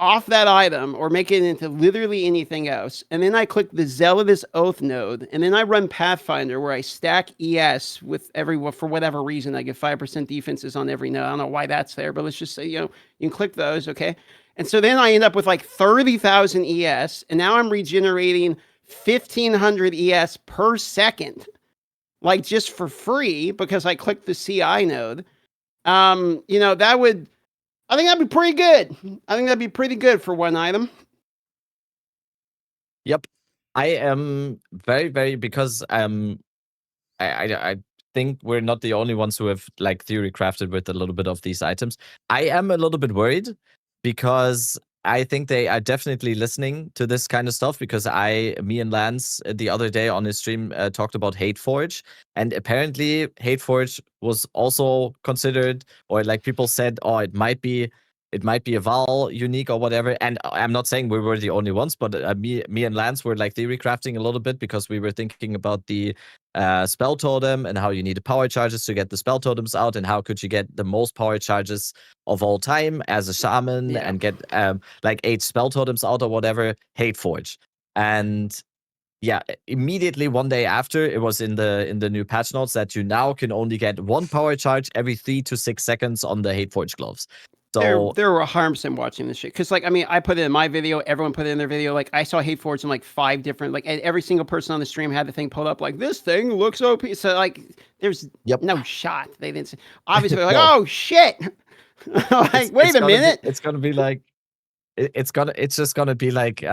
off that item or make it into literally anything else, and then I click the Zealous Oath node, and then I run Pathfinder where I stack ES with everyone for whatever reason. I get 5% defenses on every node. I don't know why that's there, but let's just say, you can click those, okay? And so then I end up with like 30,000 ES, and now I'm regenerating 1,500 ES per second, like just for free because I clicked the CI node. I think that'd be pretty good. I think that'd be pretty good for one item. Yep. I am very, very, because I think we're not the only ones who have like theory crafted with a little bit of these items. I am a little bit worried because I think they are definitely listening to this kind of stuff, because me and Lance the other day on his stream talked about Hateforge, and apparently Hateforge was also considered, or like people said, oh, it might be a Val unique or whatever. And I'm not saying we were the only ones, but me and Lance were like theory crafting a little bit, because we were thinking about the spell totem and how you need the power charges to get the spell totems out, and how could you get the most power charges of all time as a shaman and get like 8 spell totems out or whatever. Hateforge. And yeah, immediately one day after, it was in the new patch notes that you now can only get 1 power charge every 3 to 6 seconds on the Hateforge gloves. So there were harms in watching this shit, because like, I mean, I put it in my video, everyone put it in their video. Like, I saw Hateforge in like 5 different, like every single person on the stream had the thing pulled up like, this thing looks OP. So like, there's no shot they didn't say. Obviously they're like, oh shit. Like, wait a minute. It's gonna be like, it's just gonna be like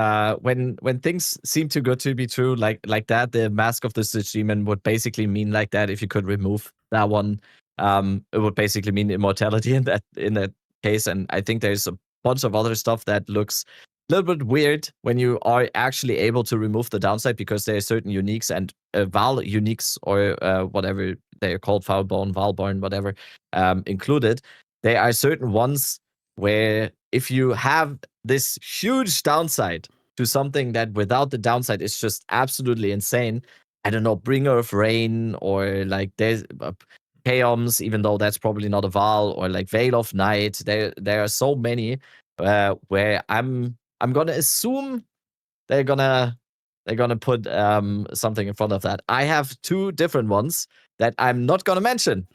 when things seem too good to be true, like that. The Mask of the Stitched Demon would basically mean like that. If you could remove that one, it would basically mean immortality in that case. And I think there's a bunch of other stuff that looks a little bit weird when you are actually able to remove the downside, because there are certain uniques and Val uniques, or whatever they're called, Foulborn, Valborn, whatever, included. There are certain ones where if you have this huge downside to something that without the downside is just absolutely insane, I don't know, Bringer of Rain, or like there's Chaos, even though that's probably not a Val, or like Veil of Night. There are so many where I'm gonna assume they're gonna put something in front of that. I have 2 different ones that I'm not gonna mention.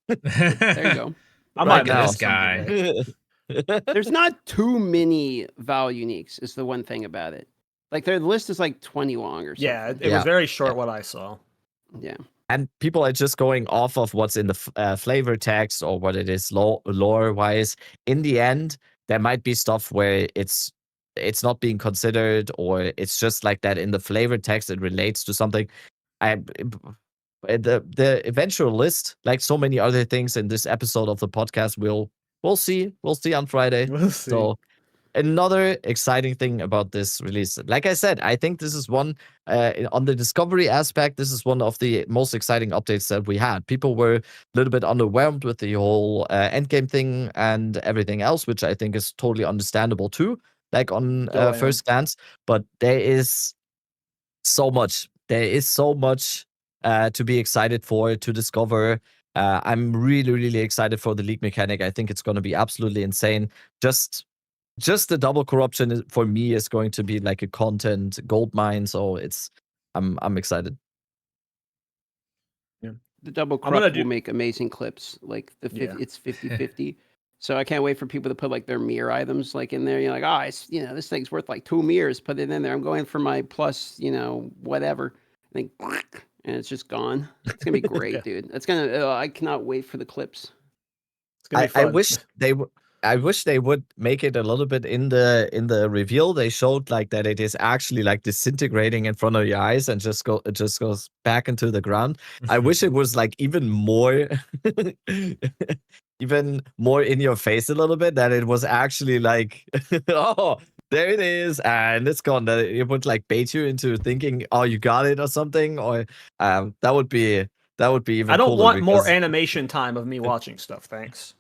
There you go. I Look might at know this guy. There's not too many Val uniques is the one thing about it. Like, the list is like 20 long or something. Yeah, it was very short what I saw. Yeah. and people are just going off of what's in the flavor text or what it is lore wise. In the end, there might be stuff where it's not being considered, or it's just like that in the flavor text. It relates to something. The eventual list, like so many other things in this episode of the podcast, we'll see on Friday. We'll see. So another exciting thing about this release, like I said, I think this is one on the discovery aspect. This is one of the most exciting updates that we had. People were a little bit underwhelmed with the whole endgame thing and everything else, which I think is totally understandable too. Like on first glance, but there is so much. There is so much to be excited for, to discover. I'm really, really excited for the league mechanic. I think it's going to be absolutely insane. Just the double corruption for me is going to be like a content gold mine. So I'm excited. Yeah. The double corrupt will make amazing clips. Like it's 50-50. So I can't wait for people to put like their mirror items like in there. You're like, it's this thing's worth like 2 mirrors. Put it in there. I'm going for my plus, whatever. And it's just gone. It's gonna be great, dude. It's gonna. I cannot wait for the clips. It's gonna be fun. I wish they would make it a little bit in the reveal. They showed like that it is actually like disintegrating in front of your eyes and it just goes back into the ground. I wish it was like even more in your face a little bit, that it was actually like oh, there it is and it's gone. That it would like bait you into thinking, oh, you got it or something, or that would be even I don't cooler want more animation time of me watching stuff, thanks.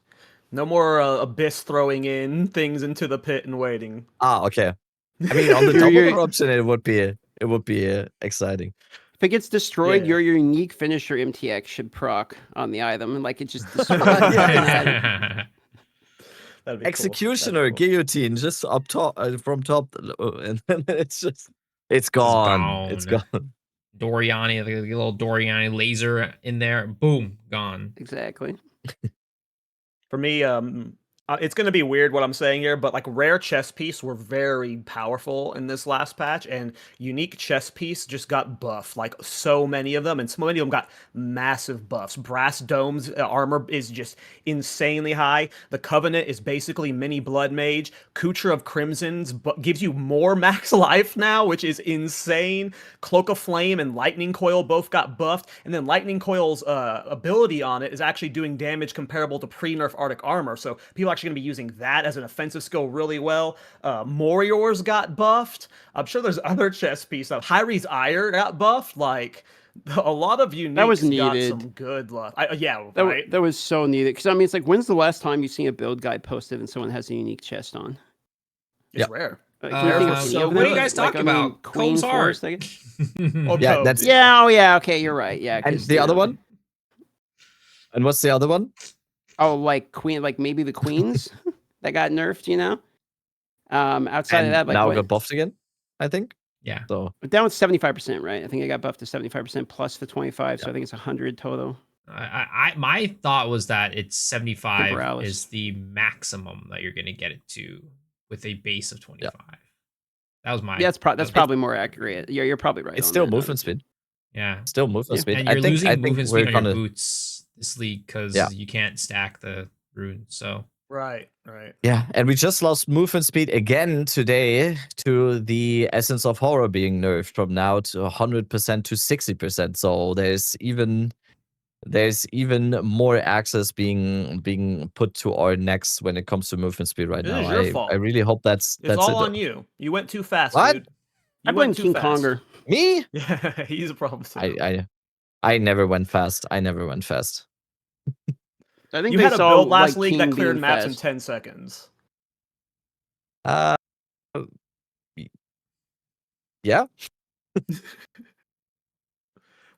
No more Abyss throwing in things into the pit and waiting. Okay. I mean, on the double corruption, it would be exciting. If it gets destroyed, your unique finisher MTX should proc on the item, and like it just destroys. Executioner cool. Guillotine just up top, from top, and then it's gone. It's gone. Doriani, the little Doriani laser in there, boom, gone. Exactly. For me, it's going to be weird what I'm saying here, but like rare chess piece were very powerful in this last patch, and unique chess piece just got buffed. Like so many of them, and so many of them got massive buffs. Brass Dome's armor is just insanely high. The Covenant is basically mini Blood Mage. Kucher of Crimson's gives you more max life now, which is insane. Cloak of Flame and Lightning Coil both got buffed, and then Lightning Coil's ability on it is actually doing damage comparable to pre-nerf Arctic armor, so people actually going to be using that as an offensive skill really well. Morior's got buffed. I'm sure there's other chess pieces. Hyri's Ire got buffed. Like a lot of uniques got some good luck. Right. That was so needed, because I mean, it's like, when's the last time you've seen a build guide posted and someone has a unique chest on? It's rare. So what are you guys talking about? Queen's Heart. Okay, you're right. Yeah, and the other one. And what's the other one? Oh, like Queen, like maybe the Queens that got nerfed, outside of that, like now got buffed again, I think. Yeah. So that was 75%, right? I think it got buffed to 75% plus the 25, so I think it's 100 total. My thought was that it's 75 is the maximum that you're going to get it to with a base of 25. Yeah. That was my. Yeah, that's probably more accurate. Yeah, you're probably right. It's still movement speed. Yeah, still movement speed. And you're losing movement speed on your boots this league because you can't stack the rune. So right. Yeah, and we just lost movement speed again today to the Essence of Horror being nerfed from now to 100% to 60%. So there's even more access being put to our necks when it comes to movement speed right now. It is your fault. I really hope that's all on you. You went too fast, what? Dude. I blame King Conger. Me? Yeah, he's a problem. I never went fast. I think you had a build last league that cleared maps in 10 seconds. Yeah. What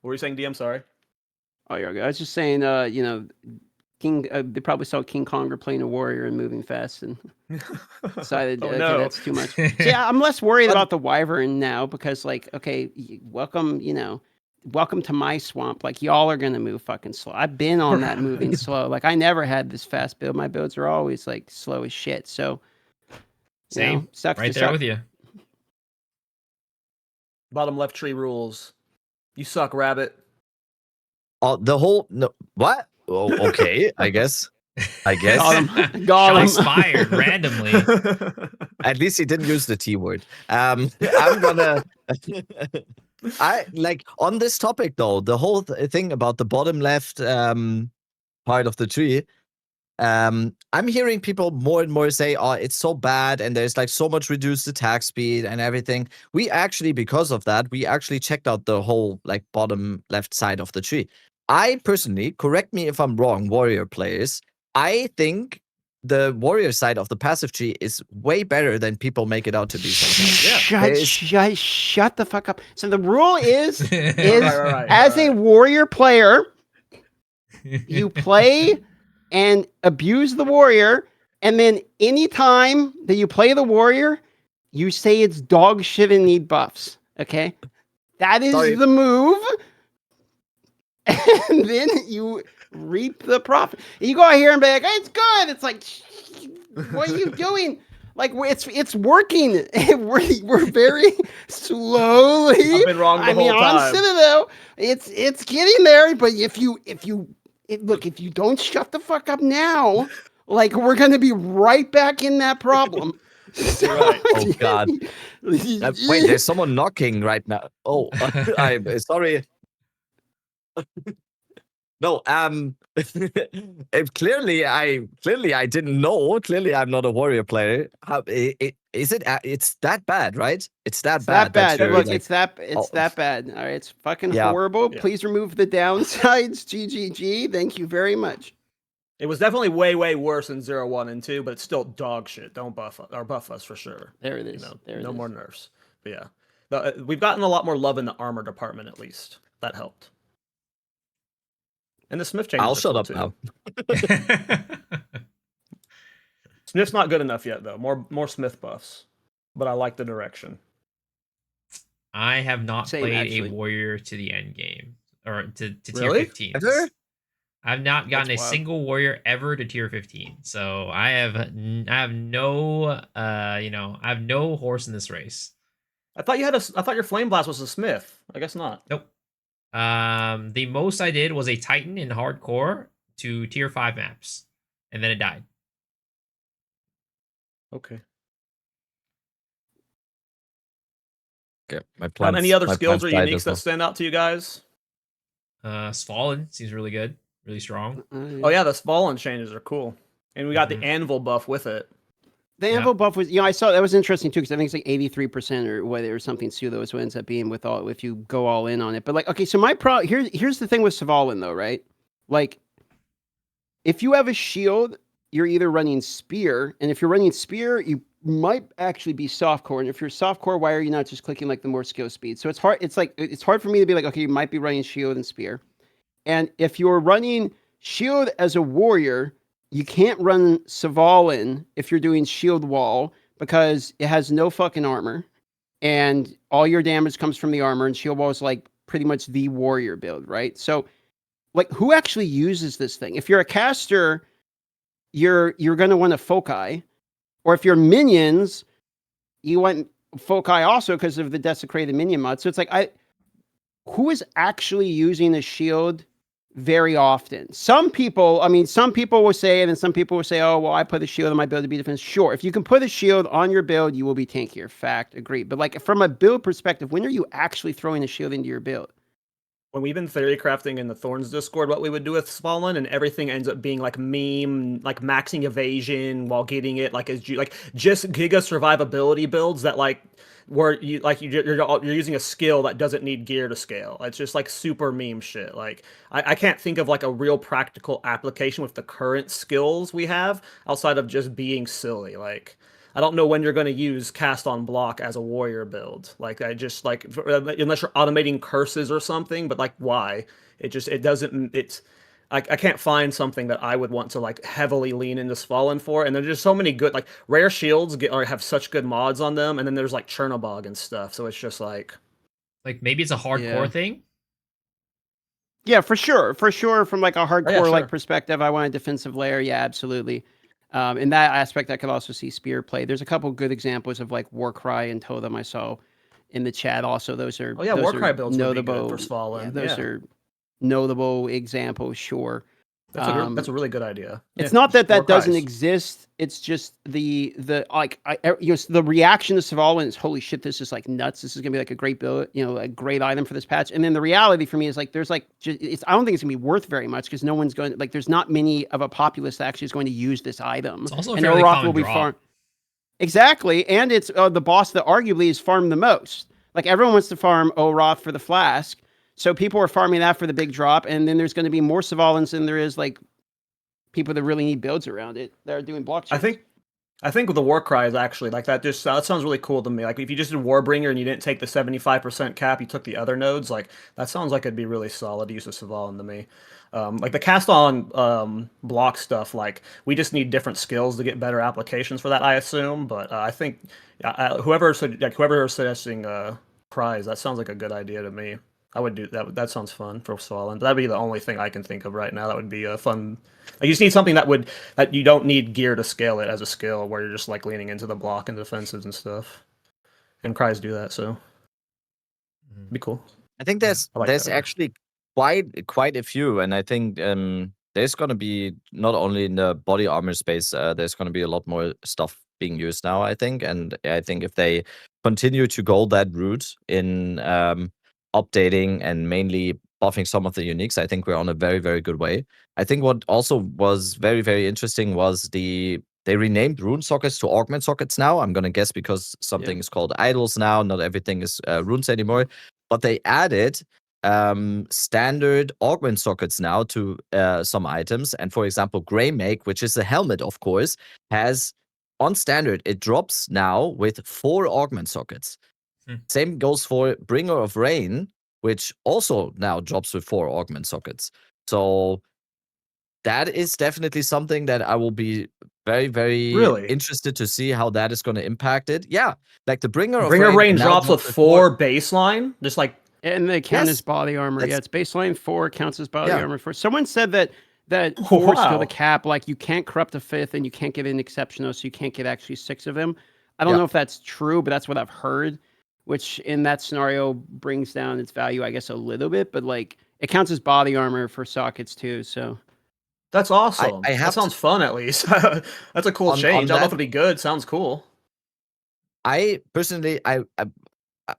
were you saying, DM? Sorry. Oh, yeah. I was just saying, King. They probably saw King Conger playing a warrior and moving fast, and decided that's too much. So, yeah, I'm less worried about the Wyvern now because, like, okay, welcome to my swamp. Like, y'all are gonna move fucking slow. I've been on that moving slow. Like, I never had this fast build. My builds are always like slow as shit. So, same. Sucks right there with you. Bottom left tree rules. You suck, rabbit. The whole no, what? Oh, okay, I guess. Got him. Got Shots him. fired randomly. At least he didn't use the T word. I'm gonna. I like on this topic though. The whole thing about the bottom left part of the tree. I'm hearing people more and more say, "Oh, it's so bad," and there's like so much reduced attack speed and everything. We actually, because of that, we actually checked out the whole like bottom left side of the tree. I personally, correct me if I'm wrong, warrior players. I think the warrior side of the passive tree is way better than people make it out to be sometimes. Shut the fuck up. So the rule is Right, as a warrior player, you play and abuse the warrior, and then anytime that you play the warrior, you say it's dog shit and need buffs. Okay? That is Sorry. the move. And then you reap the profit. You go out here and be like, it's good. It's like, what are you doing? Like, it's working. We're very slowly. I've been wrong the whole on time. Citadel, it's getting there. But if you don't shut the fuck up now, like we're gonna be right back in that problem. You're right. Oh God! Wait, there's someone knocking right now. Oh, I'm sorry. No, clearly I didn't know. Clearly, I'm not a warrior player. Is it? It's that bad, right? It's that bad. That bad. you're, Look, like- it's that bad. All right, it's fucking Yeah. horrible. Yeah. Please remove the downsides. GGG. Thank you very much. It was definitely way, way worse in 0, 1, and 2, but it's still dog shit. Don't buff us for sure. There it is. No more nerfs. But yeah, we've gotten a lot more love in the armor department at least. That helped. And the Smith changes. I'll are shut cool, up too. now. Smith's not good enough yet though. More Smith buffs, but I like the direction. I have not Same, played actually. a warrior to the end game or to tier Really? 15. Ever? I've not gotten That's a wild. single warrior ever to tier 15. So I have no I have no horse in this race. I thought your Flame Blast was a Smith. I guess not. Nope. The most I did was a Titan in hardcore to tier 5 maps, and then it died. Okay. Okay, my plans. Any other my skills or plans died uniques as that well. stand out to you guys? Svalin seems really good, really strong. Oh yeah, the Fallen changes are cool, and we got the Anvil buff with it. The Anvil buff was, I saw that was interesting too, because I think it's like 83% or whether or something pseudo is what ends up being with all if you go all in on it. But like, okay, so here's the thing with Svalin though, right? Like, if you have a shield, you're either running spear, and if you're running spear, you might actually be softcore. And if you're softcore, why are you not just clicking like the more skill speed? So it's hard. It's hard for me to be like, okay, you might be running shield and spear. And if you're running shield as a warrior, you can't run Svalin if you're doing shield wall because it has no fucking armor, and all your damage comes from the armor. And shield wall is like pretty much the warrior build, right? So, like, who actually uses this thing? If you're a caster, you're gonna want a foci, or if you're minions, you want foci also because of the desecrated minion mod. So it's like who is actually using a shield very often? Some people will say it, and some people will say, oh, well, I put a shield on my build to be defense. Sure, if you can put a shield on your build, you will be tankier. Fact, agreed. But like from a build perspective, when are you actually throwing a shield into your build? When we've been theory crafting in the Thorns Discord, what we would do with Svalin, and everything ends up being like meme, like maxing evasion while getting it, like just Giga survivability builds that like where you're using a skill that doesn't need gear to scale. It's just like super meme shit. Like I can't think of like a real practical application with the current skills we have outside of just being silly. Like I don't know when you're going to use cast on block as a warrior build. Like I just like unless you're automating curses or something, but like why? I can't find something that I would want to like heavily lean into Svalin for. And there's just so many good like rare shields have such good mods on them, and then there's like Chernobog and stuff. So it's just like maybe it's a hardcore thing. Yeah, for sure. From like a hardcore like sure. perspective, I want a defensive layer. Yeah, absolutely. In that aspect, I could also see spear play. There's a couple good examples of like Warcry and Totem I saw in the chat. Also, those are Warcry builds would be notable good for Svalin. Those are notable examples, sure. That's a really good idea. It's Yeah, not that more that doesn't Kais. exist. It's just the the reaction to Svalin is holy shit. This is like nuts. This is gonna be like a great build, a great item for this patch. And then the reality for me is like there's like I don't think it's gonna be worth very much because no one's going like there's not many of a populace that actually is going to use this item. It's also a and fairly Oroth common will be draw. farmed. Exactly, and it's the boss that arguably is farmed the most. Like everyone wants to farm Oroth for the flask, so people are farming that for the big drop, and then there's going to be more Svalins than there is like people that really need builds around it that are doing blockchains. I think with the war cry is actually like that. That sounds really cool to me. Like if you just did Warbringer and you didn't take the 75% cap, you took the other nodes. Like that sounds like it'd be really solid use of Svalin to me. Like the cast on block stuff. Like we just need different skills to get better applications for that, I assume. But I think whoever is suggesting cries, that sounds like a good idea to me. I would do that. That sounds fun for Svalin. That'd be the only thing I can think of right now. That would be a fun. Like you just need something that you don't need gear to scale it as a skill, where you're just like leaning into the block and defenses and stuff. And cries do that, so it'd be cool. I think I there's like there's that. actually quite a few, and I think there's gonna be not only in the body armor space. There's gonna be a lot more stuff being used now. I think, and I think if they continue to go that route in updating and mainly buffing some of the uniques, I think we're on a very, very good way. I think what also was very, very interesting was they renamed rune sockets to augment sockets now. I'm gonna guess because something is called idols now. Not everything is runes anymore, but they added standard augment sockets now to some items. And for example, Grey Make, which is a helmet, of course, has on standard it drops now with 4 augment sockets. Same goes for Bringer of Rain, which also now drops with 4 augment sockets. So that is definitely something that I will be very, very Really? interested to see how that is going to impact it. Yeah, like the Bringer of Bringer Rain now drops with 4 baseline, just like And they count as Yes, body armor. Yeah, that's it's baseline 4 counts as body yeah. armor 4. Someone said that 4 is still wow. the cap. Like you can't corrupt a 5th and you can't get an exceptional, so you can't get actually 6 of them. I don't Yeah. know if that's true, but that's what I've heard. Which in that scenario brings down its value, I guess, a little bit. But like it counts as body armor for sockets too. So That's awesome. I That have to sounds fun at least. That's a cool on change. I don't know if that. it'll be good. Sounds cool. I personally, I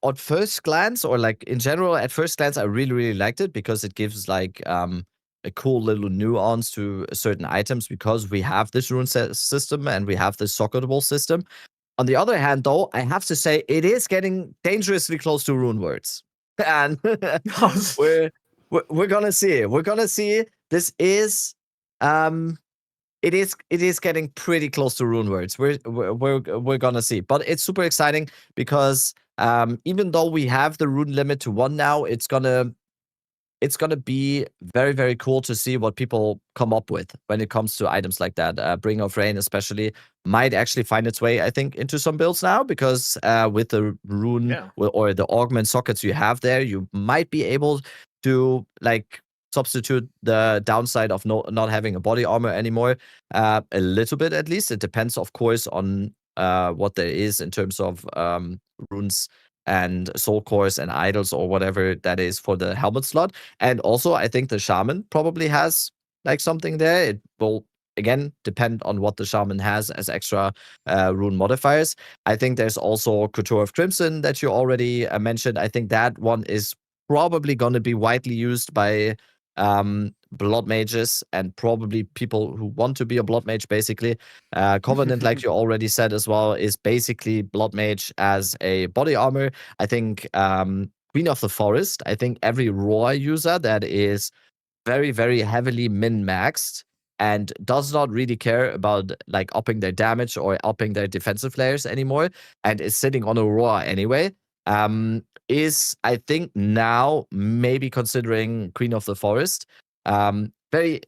on first glance, or like in general, at first glance, I really, really liked it because it gives like a cool little nuance to certain items because we have this rune system and we have this socketable system. On the other hand, though, I have to say it is getting dangerously close to rune words, and we're gonna see. We're gonna see. This is it is getting pretty close to rune words. We're gonna see, but it's super exciting because even though we have the rune limit to 1 now, it's gonna be very, very cool to see what people come up with when it comes to items like that. Bringer of Rain especially might actually find its way, I think, into some builds now because with the rune or the augment sockets you have there, you might be able to like substitute the downside of not having a body armor anymore a little bit at least. It depends, of course, on what there is in terms of runes and soul cores and idols or whatever that is for the helmet slot. And also, I think the shaman probably has like something there. It will again depend on what the shaman has as extra rune modifiers. I think there's also Couture of Crimson that you already mentioned. I think that one is probably going to be widely used by blood mages and probably people who want to be a blood mage basically. Covenant, like you already said as well, is basically blood mage as a body armor. I think Queen of the Forest, I think every Roar user that is very, very heavily min-maxed and does not really care about like upping their damage or upping their defensive layers anymore and is sitting on a Roar anyway, is, I think, now maybe considering Queen of the Forest. Very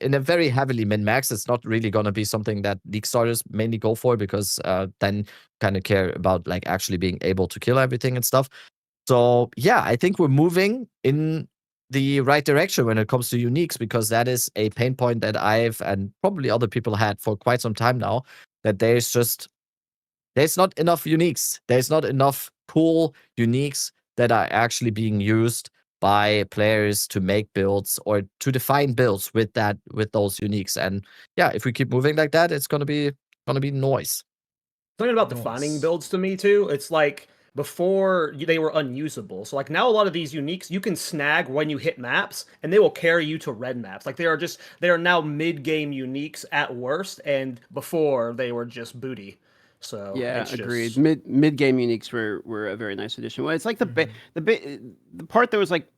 heavily min-max. It's not really gonna be something that League starters mainly go for because then kind of care about like actually being able to kill everything and stuff. So yeah, I think we're moving in the right direction when it comes to uniques because that is a pain point that I've and probably other people had for quite some time now. That there's not enough uniques. There's not enough cool uniques that are actually being used by players to make builds or to define builds with those uniques. And yeah, if we keep moving like that, it's gonna be noise. Something about defining Nice. builds to me too. It's like before they were unusable. So like now a lot of these uniques you can snag when you hit maps and they will carry you to red maps. Like they are now mid-game uniques at worst, and before they were just booty. So Yeah, it's agreed. just- Mid game uniques were a very nice addition. Well, it's like the part that was like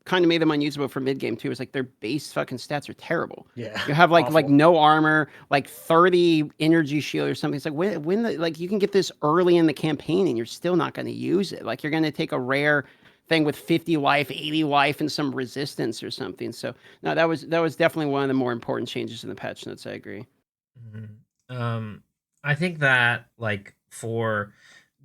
kind of made them unusable for mid game too. Is like their base fucking stats are terrible. Yeah. You have like awful. no armor, like 30 energy shield or something. It's like when the, like you can get this early in the campaign and you're still not going to use it. Like you're going to take a rare thing with 50 life, 80 life, and some resistance or something. So no, that was definitely one of the more important changes in the patch notes. I agree. I think that like for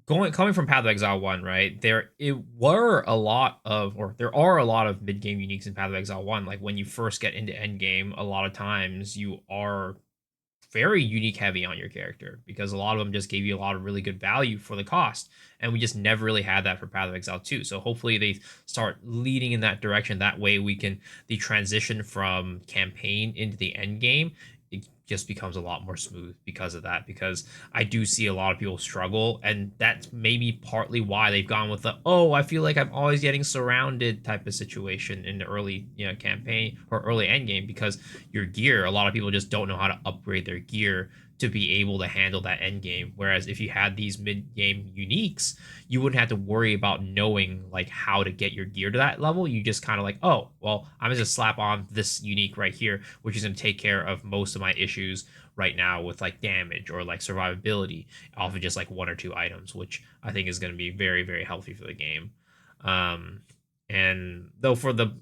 coming from Path of Exile 1, right? There are a lot of mid game uniques in Path of Exile 1. Like when you first get into end game, a lot of times you are very unique heavy on your character because a lot of them just gave you a lot of really good value for the cost, and we just never really had that for Path of Exile 2. So hopefully they start leading in that direction. That way the transition from campaign into the end game, it just becomes a lot more smooth because of that. Because I do see a lot of people struggle, and that's maybe partly why they've gone with the I feel like I'm always getting surrounded type of situation in the early campaign or early end game, because your gear, a lot of people just don't know how to upgrade their gear to be able to handle that end game. Whereas if you had these mid game uniques, you wouldn't have to worry about knowing like how to get your gear to that level. You just kind of like, I'm gonna just slap on this unique right here, which is gonna take care of most of my issues right now with like damage or like survivability off of just like one or two items, which I think is going to be very, very healthy for the game. And though for the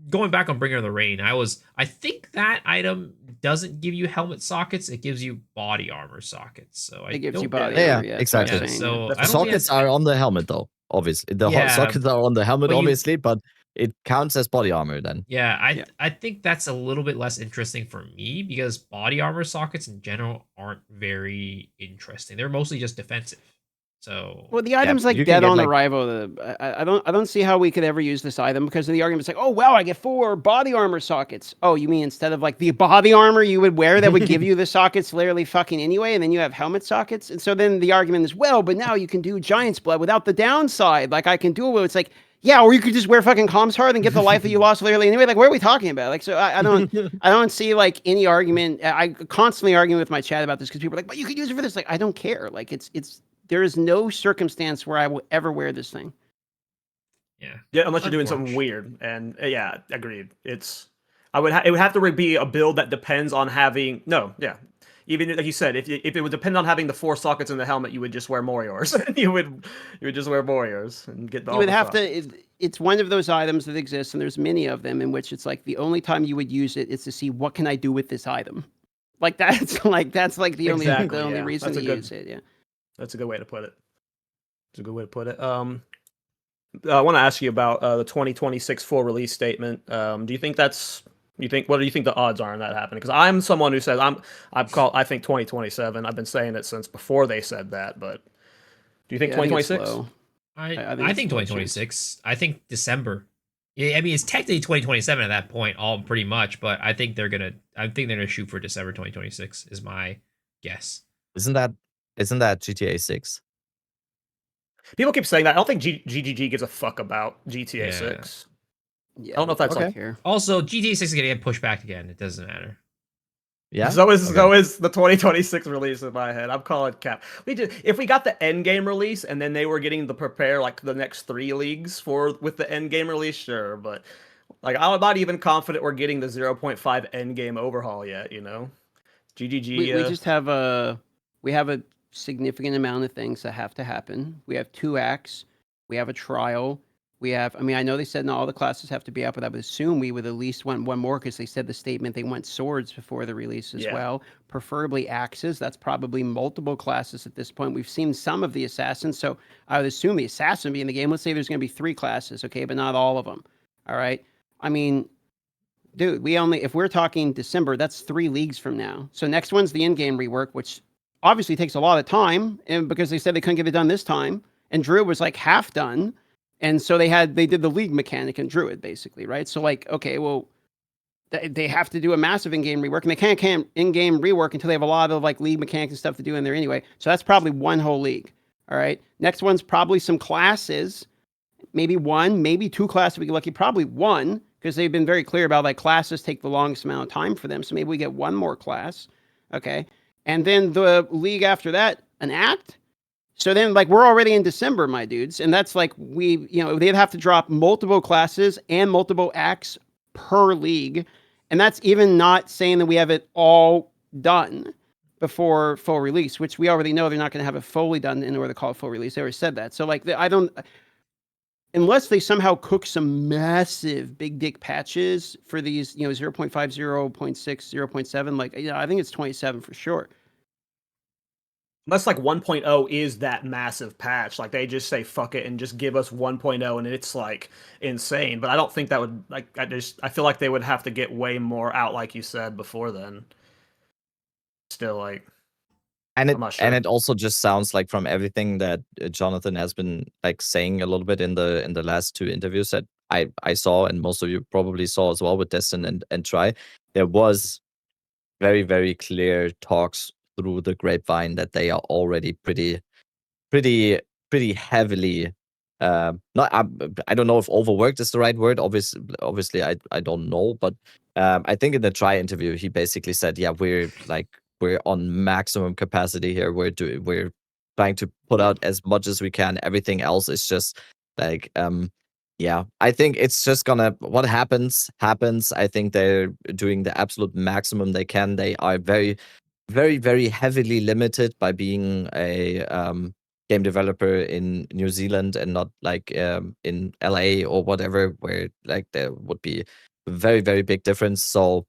going back on Bringer of the Rain, I think that item doesn't give you helmet sockets; it gives you body armor sockets. So It gives you don't body get- armor. Yeah, Yeah, that's what I exactly. was saying, So yeah. I The don't think sockets that's- are on the helmet though, obviously. The Yeah, sockets are on the helmet, but you- obviously, but it counts as body armor then. Yeah, I think that's a little bit less interesting for me because body armor sockets in general aren't very interesting. They're mostly just defensive. So Well, the item's like you can dead get, on like- arrival. I don't see how we could ever use this item because of the argument's like, oh wow, I get 4 body armor sockets. Oh, you mean instead of like the body armor you would wear that would give you the sockets literally fucking anyway, and then you have helmet sockets? And so then the argument is, well, but now you can do Giant's Blood without the downside. Like I can do it where it's like, yeah, or you could just wear fucking Calm's Heart and get the life that you lost literally anyway. Like, what are we talking about? Like, so I don't see like any argument. I constantly argue with my chat about this because people are like, but you could use it for this. Like, I don't care. Like, it's there is no circumstance where I will ever wear this thing. Yeah, unless you're doing something weird. And yeah, agreed. It would have to be a build that depends on having even like you said, if it would depend on having the 4 sockets in the helmet, you would just wear Moriors. you would just wear Moriors and get the. You would have to. It's one of those items that exists, and there's many of them in which it's like the only time you would use it is to see what can I do with this item. Like that's the only reason to use it. Yeah. That's a good way to put it. It's a good way to put it. I want to ask you about the 2026 full release statement. What do you think the odds are on that happening? Because I'm someone who says I think 2027. I've been saying it since before they said that, but do you think 2026? I think 2026. I think December. I mean, it's technically 2027 at that point, all pretty much, but I think they're gonna shoot for December 2026 is my guess. Isn't that GTA 6? People keep saying that. I don't think GGG gives a fuck about GTA 6. Yeah, I don't know if that's okay. like Here. Also, GTA 6 is gonna get pushed back again. It doesn't matter. Yeah. So is the 2026 release in my head. I'm calling cap. If we got the end game release and then they were getting to prepare like the next 3 leagues with the end game release, sure, but like I'm not even confident we're getting the 0.5 end game overhaul yet. GGG. We just have a significant amount of things that have to happen. We have 2 acts. We have a trial. I know they said not all the classes have to be out, but I would assume we would at least want one more because they said the statement they want swords before the release as well. Preferably axes. That's probably multiple classes at this point. We've seen some of the assassins, so I would assume the assassin would be in the game. Let's say there's going to be 3 classes, okay, but not all of them. All right. I mean, dude, if we're talking December, that's 3 leagues from now. So next one's the in-game rework, which obviously takes a lot of time, and because they said they couldn't get it done this time, and Druid was like half done. And so they did the league mechanic in Druid, basically, right? So like, okay, well, they have to do a massive in-game rework, and they can't in-game rework until they have a lot of like league mechanics and stuff to do in there anyway. So that's probably one whole league. All right. Next one's probably some classes, maybe one, maybe two classes if we get lucky, probably one, because they've been very clear about like classes take the longest amount of time for them. So maybe we get one more class. Okay. And then the league after that, an act. So then like we're already in December, my dudes. And that's like they'd have to drop multiple classes and multiple acts per league. And that's even not saying that we have it all done before full release, which we already know they're not going to have it fully done in order to call it full release. They already said that. So like unless they somehow cook some massive big dick patches for these, 0.5, 0.6, 0.7, like, I think it's 27 for sure. Unless like 1.0 is that massive patch, like they just say fuck it and just give us 1.0 and it's like insane. But I don't think that would I feel like they would have to get way more out, like you said before then. Still like, and I'm not sure. And it also just sounds like from everything that Jonathan has been like saying a little bit in the last two interviews that I saw, and most of you probably saw as well with Destin and Try, there was very, very clear talks through the grapevine that they are already pretty heavily not I don't know if overworked is the right word. Obviously I don't know, but I think in the Try interview he basically said, yeah, we're on maximum capacity here. We're trying to put out as much as we can. Everything else is just like yeah, I think it's just gonna, what happens. I think they're doing the absolute maximum they can. They are very, very, very heavily limited by being a game developer in New Zealand and not like in LA or whatever, where like there would be a very, very big difference. So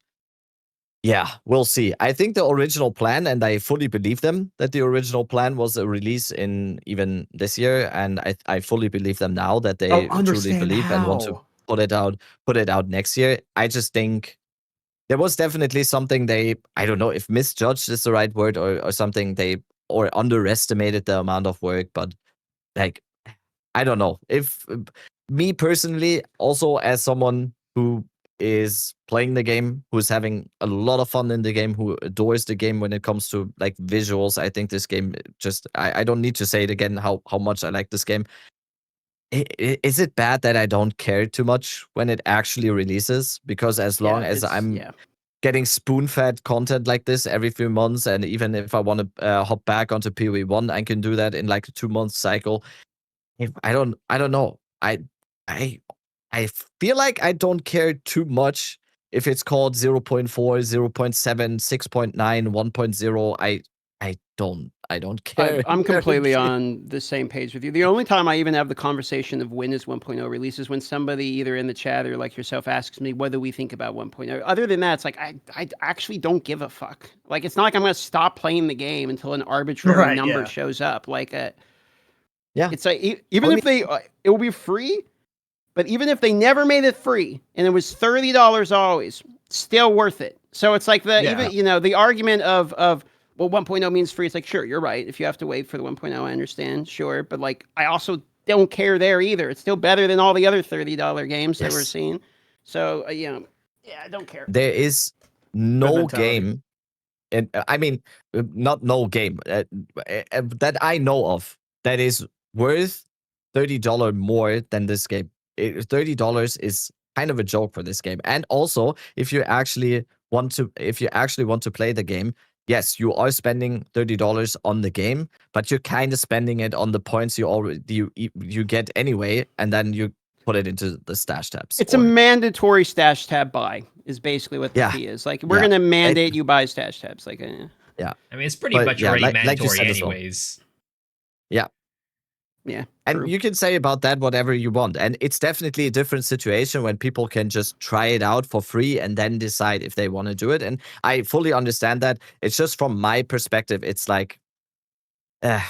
yeah, we'll see. I think the original plan, and I fully believe them, that the original plan was a release in even this year, and I fully believe them now that they truly believe and want to put it out next year. I just think there was definitely something I don't know if misjudged is the right word, or something or underestimated the amount of work, but like, I don't know. If me personally, also as someone who is playing the game, who's having a lot of fun in the game, who adores the game when it comes to like visuals, I think this game just, I don't need to say it again how much I like this game. Is it bad that I don't care too much when it actually releases? Because as long as I'm getting spoon-fed content like this every few months, and even if I want to hop back onto POE 1, I can do that in like a 2-month cycle. I don't know. I feel like I don't care too much if it's called 0.4, 0.7, 6.9, 1.0. I don't care. I'm completely on the same page with you. The only time I even have the conversation of when is 1.0 release is when somebody either in the chat or like yourself asks me whether we think about 1.0. Other than that, it's like I actually don't give a fuck. Like, it's not like I'm going to stop playing the game until an arbitrary number shows up. Like, yeah, it's like even if it will be free, but even if they never made it free and it was $30 always, still worth it. So it's like even the argument of well, 1.0 means free. It's like, sure, you're right. If you have to wait for the 1.0, I understand. Sure. But like, I also don't care there either. It's still better than all the other $30 games that we're seeing. So, I don't care. There is no game, and I mean, not no game that I know of that is worth $30 more than this game. $30 is kind of a joke for this game. And also, if you actually want to play the game, yes, you are spending $30 on the game, but you're kind of spending it on the points you get anyway, and then you put it into the stash tabs. It's a mandatory stash tab buy, is basically what the fee is. Like, we're going to mandate you buy stash tabs. Like, yeah. I mean, it's pretty much already mandatory anyways. Yeah. Yeah. And you can say about that whatever you want. And it's definitely a different situation when people can just try it out for free and then decide if they want to do it. And I fully understand that. It's just from my perspective, it's like the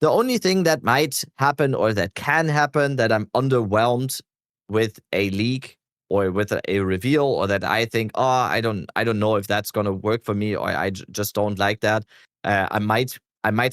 only thing that might happen or that can happen that I'm underwhelmed with a leak or with a reveal, or that I think, I don't know if that's going to work for me, or I just don't like that. I might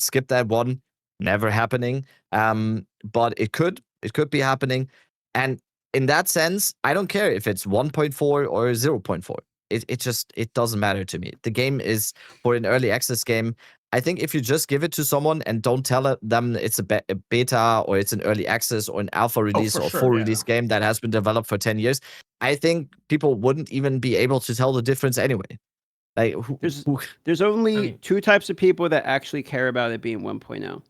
skip that one. Never happening. But it could It could be happening. And in that sense, I don't care if it's 1.4 or 0.4. It doesn't matter to me. The game is for an early access game. I think if you just give it to someone and don't tell them it's a beta or it's an early access or an alpha release or full release game that has been developed for 10 years, I think people wouldn't even be able to tell the difference anyway. Like, there's only two types of people that actually care about it being 1.0.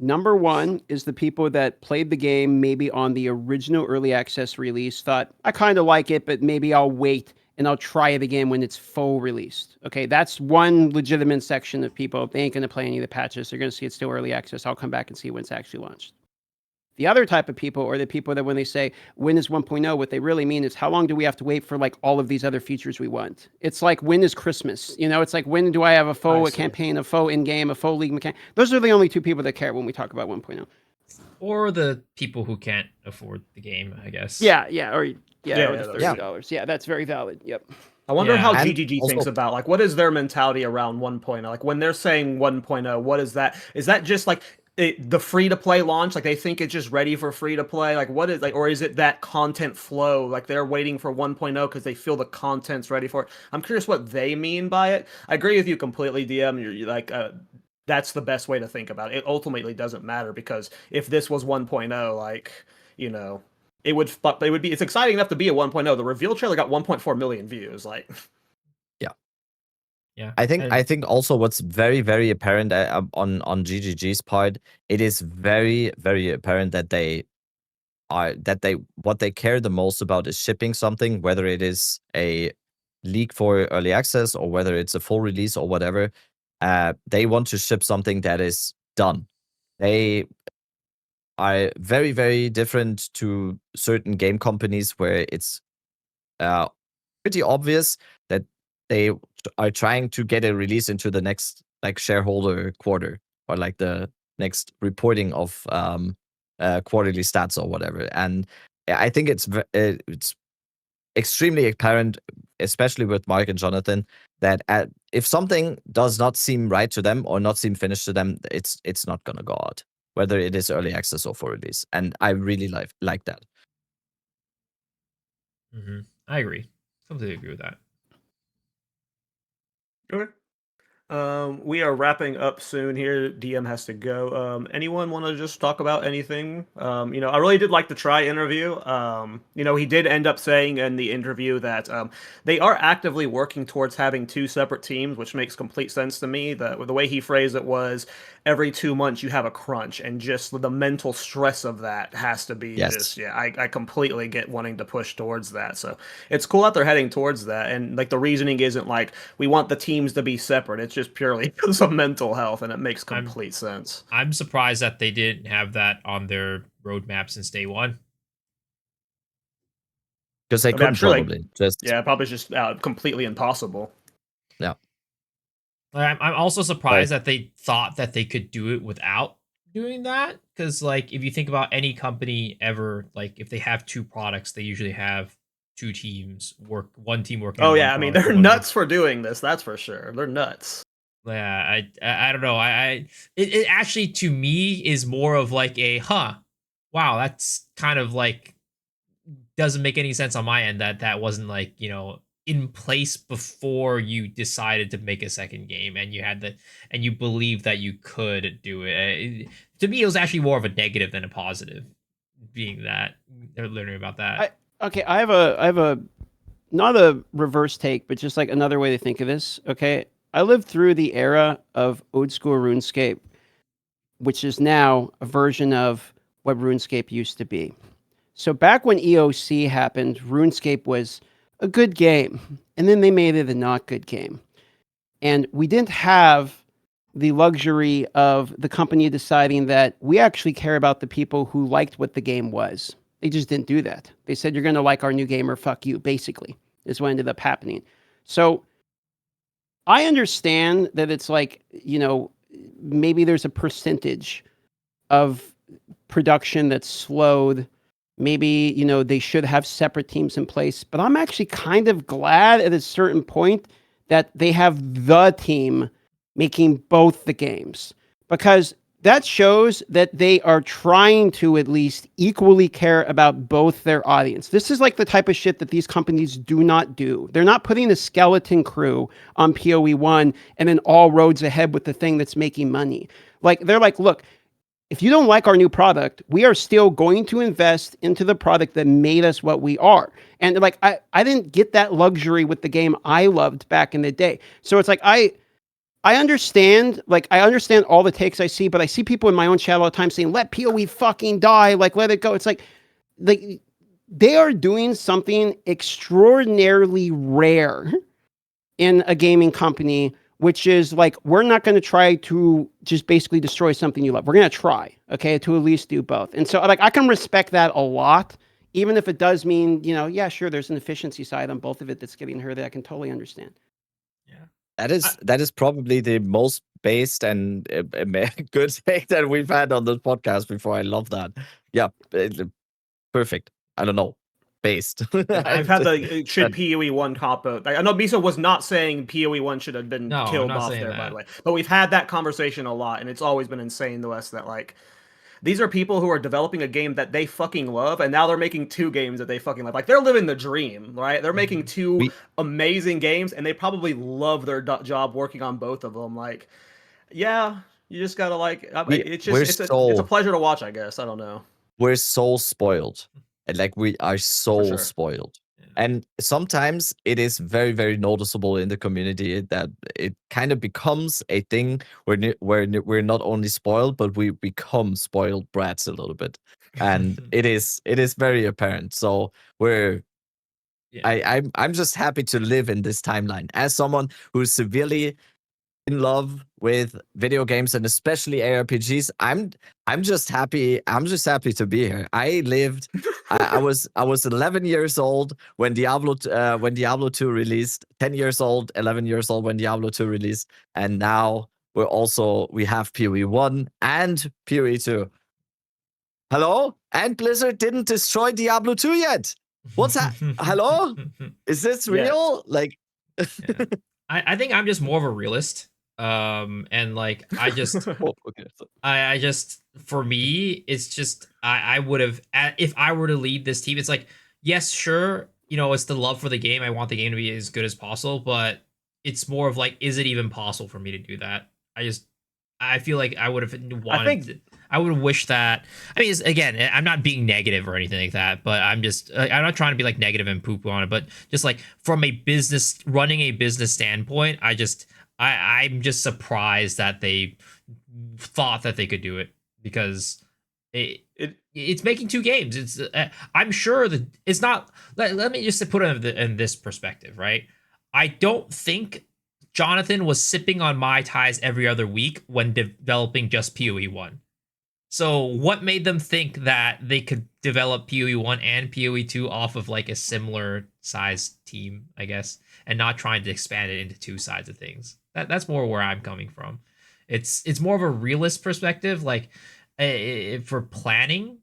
Number one is the people that played the game maybe on the original early access release, thought, I kind of like it, but maybe I'll wait and I'll try it again when it's full released. Okay, that's one legitimate section of people. They ain't going to play any of the patches. They're going to see it's still early access. I'll come back and see when it's actually launched. The other type of people are the people that when they say, when is 1.0, what they really mean is how long do we have to wait for like all of these other features we want? It's like, when is Christmas? You know, it's like, when do I have a faux campaign, a faux in-game, a faux league mechanic? Those are the only two people that care when we talk about 1.0. Or the people who can't afford the game, I guess. Or the $30. Yeah, that's very valid. Yep. I wonder how ZiggyD thinks about, like, what is their mentality around 1.0? Like, when they're saying 1.0, what is that? Is that just like the free-to-play launch? Like, they think it's just ready for free-to-play? Like, what is, like, or is it that content flow? Like, they're waiting for 1.0 because they feel the content's ready for it? I'm curious what they mean by it. I agree with you completely, DM. You're like, that's the best way to think about it. It ultimately doesn't matter, because if this was 1.0, like, you know, it would be, it's exciting enough to be a 1.0. The reveal trailer got 1.4 million views. Like, yeah. I think also what's very, very apparent on GGG's part, it is very, very apparent that what they care the most about is shipping something, whether it is a leak for early access or whether it's a full release or whatever. They want to ship something that is done. They are very, very different to certain game companies where it's pretty obvious that they are trying to get a release into the next like shareholder quarter or like the next reporting of quarterly stats or whatever. And I think it's extremely apparent, especially with Mark and Jonathan, that if something does not seem right to them or not seem finished to them, it's not gonna go out, whether it is early access or full release. And I really like that. Mm-hmm. I agree. Completely agree with that. okay. We are wrapping up soon here. DM has to go. Anyone want to just talk about anything? You know, I really did like the Try interview. You know, he did end up saying in the interview that they are actively working towards having two separate teams, which makes complete sense to me. The way he phrased it was, every 2 months you have a crunch, and just the mental stress of that has to be I completely get wanting to push towards that. So it's cool that they're heading towards that, and like the reasoning isn't like we want the teams to be separate. It's just purely because of mental health, and it makes complete sense. I'm surprised that they didn't have that on their roadmap since day one. Because they couldn't probably. Probably just completely impossible. Yeah. I'm also surprised that they thought that they could do it without doing that. Because, like, if you think about any company ever, like, if they have two products, they usually have two teams one team working. Oh yeah, I mean, they're nuts for doing this. That's for sure. They're nuts. Yeah, I don't know. It actually, to me, is more of like a wow, that's kind of like doesn't make any sense on my end that wasn't, like, you know, in place before you decided to make a second game and you had and you believed that you could do it. To me, it was actually more of a negative than a positive, being that they're learning about that. I have a not a reverse take, but just like another way to think of this. Okay, I lived through the era of old school RuneScape, which is now a version of what RuneScape used to be. So back when EOC happened, RuneScape was a good game, and then they made it a not good game. And we didn't have the luxury of the company deciding that we actually care about the people who liked what the game was. They just didn't do that. They said, you're going to like our new game or fuck you, basically, is what ended up happening. So I understand that it's like, you know, maybe there's a percentage of production that's slowed. Maybe, you know, they should have separate teams in place. But I'm actually kind of glad at a certain point that they have the team making both the games. Because that shows that they are trying to at least equally care about both their audience. This is like the type of shit that these companies do not do. They're not putting a skeleton crew on PoE 1 and then all roads ahead with the thing that's making money. Like, they're like, look, if you don't like our new product, we are still going to invest into the product that made us what we are. And like, I didn't get that luxury with the game I loved back in the day. So it's like, I understand all the takes I see, but I see people in my own chat all the time saying, let PoE fucking die, like, let it go. It's like they are doing something extraordinarily rare in a gaming company, which is like, we're not going to try to just basically destroy something you love. We're going to try, okay, to at least do both. And so like, I can respect that a lot, even if it does mean, yeah, sure, there's an efficiency side on both of it that's getting hurt that I can totally understand. That is probably the most based and good take that we've had on this podcast before. I love that. Yeah, perfect. I don't know. Based. I've had the should PoE 1 top vote. I know Miso was not saying PoE 1 should have been killed off there, by the way. But we've had that conversation a lot, and it's always been insane to us that like these are people who are developing a game that they fucking love, and now they're making 2 games that they fucking love. Like, they're living the dream, right? They're making 2 amazing games, and they probably love their job working on both of them. Like, yeah, you just gotta like. It's a pleasure to watch, I guess. I don't know. We're so spoiled, and like we are so spoiled. And sometimes it is very, very noticeable in the community that it kind of becomes a thing where we're not only spoiled, but we become spoiled brats a little bit. And it is very apparent. So I'm just happy to live in this timeline as someone who's severely in love with video games and especially ARPGs. I'm just happy to be here. I lived I was 11 years old when Diablo 2 released, 10 years old, 11 years old when Diablo 2 released, and now we have PoE 1 and PoE 2. Hello? And Blizzard didn't destroy Diablo 2 yet. What's that? Hello? Is this real? Like I think I'm just more of a realist. And like I just I just, for me, it's just I would have, if I were to lead this team, it's like, yes, sure, it's the love for the game. I want the game to be as good as possible, but it's more of like, is it even possible for me to do that? I feel like I would have wanted I would wish that. I mean, again, I'm not being negative or anything like that, but I'm not trying to be like negative and poo-poo on it, but just like from running a business standpoint, I'm just surprised that they thought that they could do it, because it's making 2 games. It's I'm sure that it's not. Let me just put it in this perspective, right? I don't think Jonathan was sipping on Mai Tais every other week when developing just PoE 1. So what made them think that they could develop PoE 1 and PoE 2 off of like a similar size team, I guess, and not trying to expand it into 2 sides of things? That's more where I'm coming from. It's more of a realist perspective, like for planning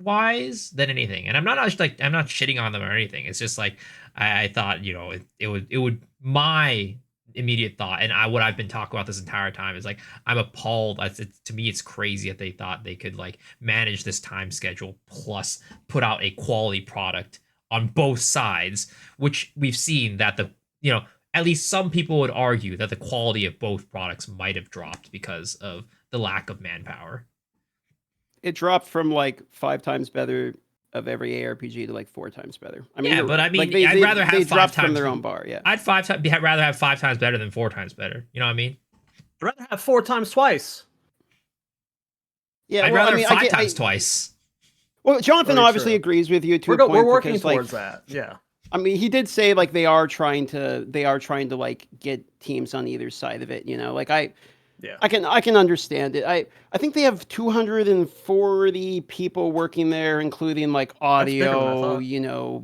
wise than anything. And I'm not shitting on them or anything. It's just like I thought, it would my immediate thought, and what I've been talking about this entire time is like, I'm appalled. To me, it's crazy that they thought they could like manage this time schedule plus put out a quality product on both sides, which we've seen that at least some people would argue that the quality of both products might have dropped because of the lack of manpower. It dropped from like 5 times better of every ARPG to like 4 times better. I mean, yeah, but I mean, like I'd rather have 5 times from their own bar. Yeah, I'd rather have 5 times better than 4 times better. You know what I mean? I'd rather have 4 times twice. Yeah, I'd rather have 5 times twice. Well, Jonathan obviously agrees with you to a point. We're working towards that. Yeah. I mean, he did say like they are trying to like get teams on either side of it. Like I can understand it. I think they have 240 people working there, including like audio,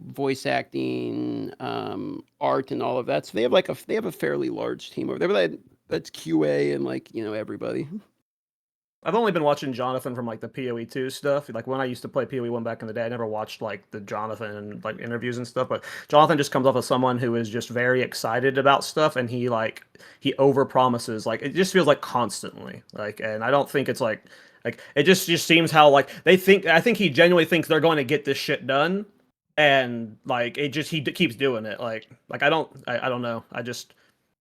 voice acting, art, and all of that. So they have a fairly large team over there. But that's QA and like everybody. I've only been watching Jonathan from like the PoE 2 stuff. Like when I used to play PoE 1 back in the day, I never watched like the Jonathan like interviews and stuff. But Jonathan just comes off as someone who is just very excited about stuff, and he over promises. Like it just feels like constantly. Like, and I don't think it's like it just seems how like they think. I think he genuinely thinks they're going to get this shit done, and like it just keeps doing it. Like I don't know. I just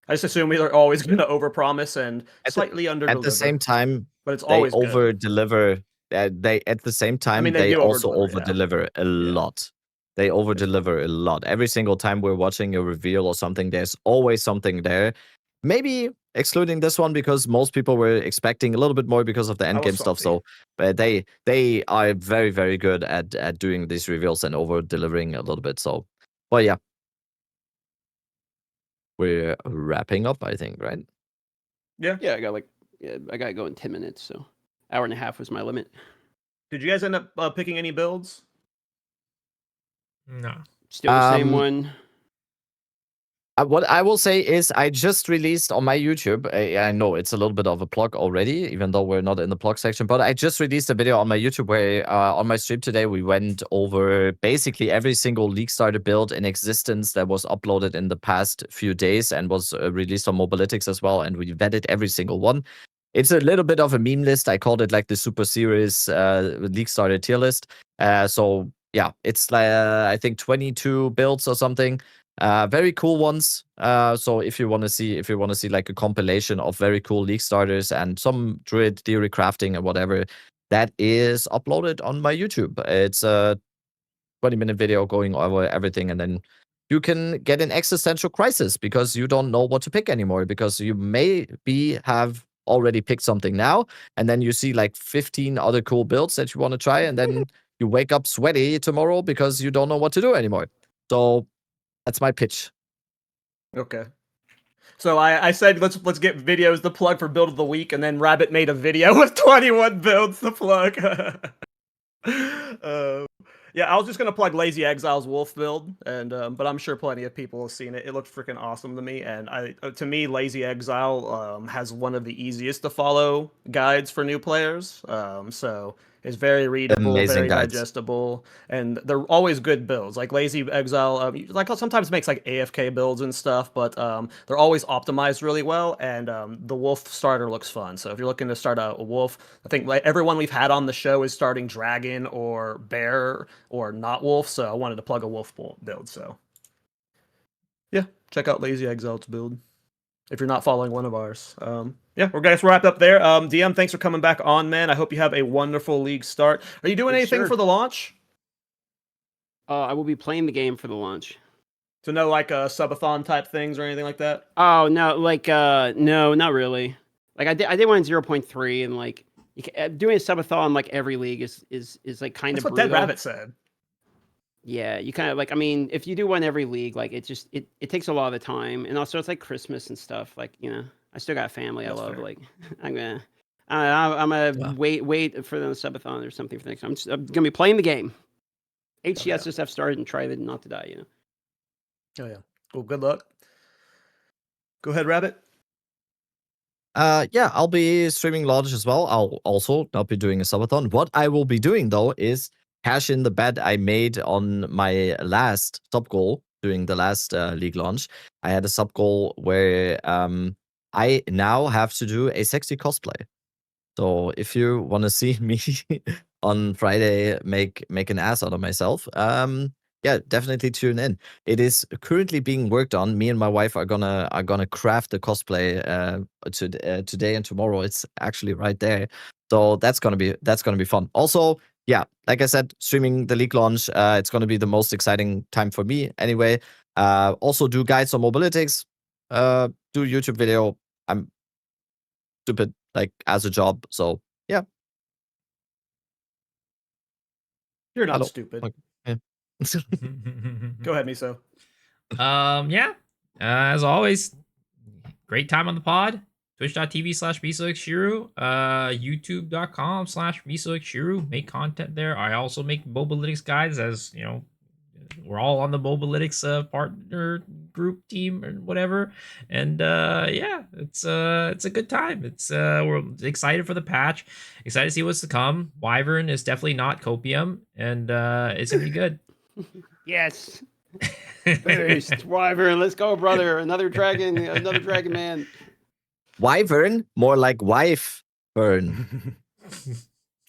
assume they're always going to overpromise and slightly underdeliver. At the same time, but it's they always good. over deliver. They at the same time mean, they do also over-deliver, over deliver a lot. They over deliver a lot. Every single time we're watching a reveal or something, there's always something there. Maybe excluding this one because most people were expecting a little bit more because of the endgame stuff. So, but they are very very good at doing these reveals and over delivering a little bit. So, but yeah, we're wrapping up, I think, right? Yeah. Yeah, I got to go in 10 minutes, so hour and a half was my limit. Did you guys end up picking any builds? No. Still the same one. What I will say is I just released on my YouTube, I know it's a little bit of a plug already, even though we're not in the plug section, but I just released a video on my YouTube where on my stream today, we went over basically every single League Starter build in existence that was uploaded in the past few days and was released on Mobalytics as well, and we vetted every single one. It's a little bit of a meme list. I called it like the Super Series League Starter tier list. So yeah, it's like I think 22 builds or something. Very cool ones. So if you want to see like a compilation of very cool League starters and some Druid theory crafting and whatever, that is uploaded on my YouTube. It's a 20-minute video going over everything, and then you can get an existential crisis because you don't know what to pick anymore, because you have already picked something now, and then you see like 15 other cool builds that you want to try, and then you wake up sweaty tomorrow because you don't know what to do anymore. So that's my pitch. Okay. So I said let's get videos to plug for build of the week, and then Rabbit made a video with 21 builds to plug. Yeah, I was just gonna plug Lazy Exile's Wolf build, and but I'm sure plenty of people have seen it. It looked freaking awesome to me, and to me, Lazy Exile has one of the easiest to follow guides for new players. So it's very readable, Amazing very guides. digestible, and they're always good builds. Like Lazy Exile, like sometimes makes like AFK builds and stuff, but they're always optimized really well. And the Wolf starter looks fun. So if you're looking to start a Wolf, I think like everyone we've had on the show is starting Dragon or Bear or not Wolf. So I wanted to plug a Wolf build. So yeah, check out Lazy Exile's build if you're not following one of ours. Yeah, we're guys wrapped up there. DM, thanks for coming back on, man. I hope you have a wonderful league start. Are you doing anything for the launch? I will be playing the game for the launch. So no like subathon type things or anything like that? Oh no, like no, not really. Like I did one in 0.3, and like doing a subathon like every league is like kind of That's what brutal. Dead Rabbit said. Yeah, you kind of like, I mean, if you do one every league, like it takes a lot of the time, and also it's like Christmas and stuff. Like, you know, I still got a family I love. Fair. Like, I'm gonna wait for the subathon or something for next time. I'm gonna be playing the game. HCS just have started and try not to die. You know. Oh yeah. Well, good luck. Go ahead, Rabbit. Yeah, I'll be streaming launch as well. I'll also not be doing a subathon. What I will be doing though is cash in the bet I made on my last sub goal during the last league launch. I had a sub goal where I now have to do a sexy cosplay. So if you want to see me on Friday make an ass out of myself, yeah, definitely tune in. It is currently being worked on. Me and my wife are gonna craft the cosplay today and tomorrow. It's actually right there. So that's gonna be fun. Also, yeah, like I said, streaming the league launch, it's gonna be the most exciting time for me anyway. Also do guides on Mobalytics, do YouTube video. I'm stupid like as a job, so yeah. You're not stupid. Okay. Yeah. Go ahead, Miso. Yeah. As always, great time on the pod. Twitch.tv/MisoXshiro, YouTube.com/MisoXshiro. Make content there. I also make Mobalytics guides, as you know, We're all on the Mobalytics partner group team or whatever, and yeah, it's a good time. It's we're excited for the patch, excited to see what's to come. Wyvern is definitely not Copium, and it's gonna be good. Yes. Finished. Wyvern, let's go, brother. Another dragon man. Wyvern, more like wife burn.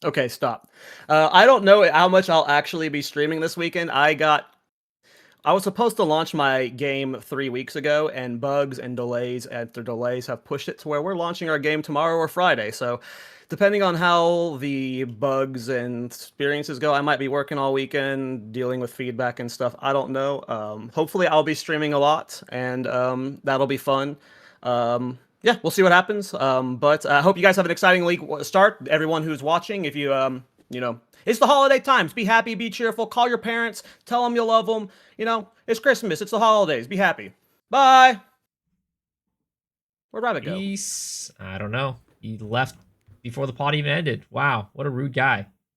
Okay, stop. I don't know how much I'll actually be streaming this weekend. I was supposed to launch my game 3 weeks ago, and bugs and delays after delays have pushed it to where we're launching our game tomorrow or Friday. So, depending on how the bugs and experiences go, I might be working all weekend, dealing with feedback and stuff. I don't know. Hopefully, I'll be streaming a lot, and that'll be fun. Yeah, we'll see what happens. But I hope you guys have an exciting week start. Everyone who's watching, if you it's the holiday times. Be happy, be cheerful. Call your parents, tell them you love them. It's Christmas. It's the holidays. Be happy. Bye. Where'd Rabbit go? Peace. I don't know. He left before the pod even ended. Wow, what a rude guy.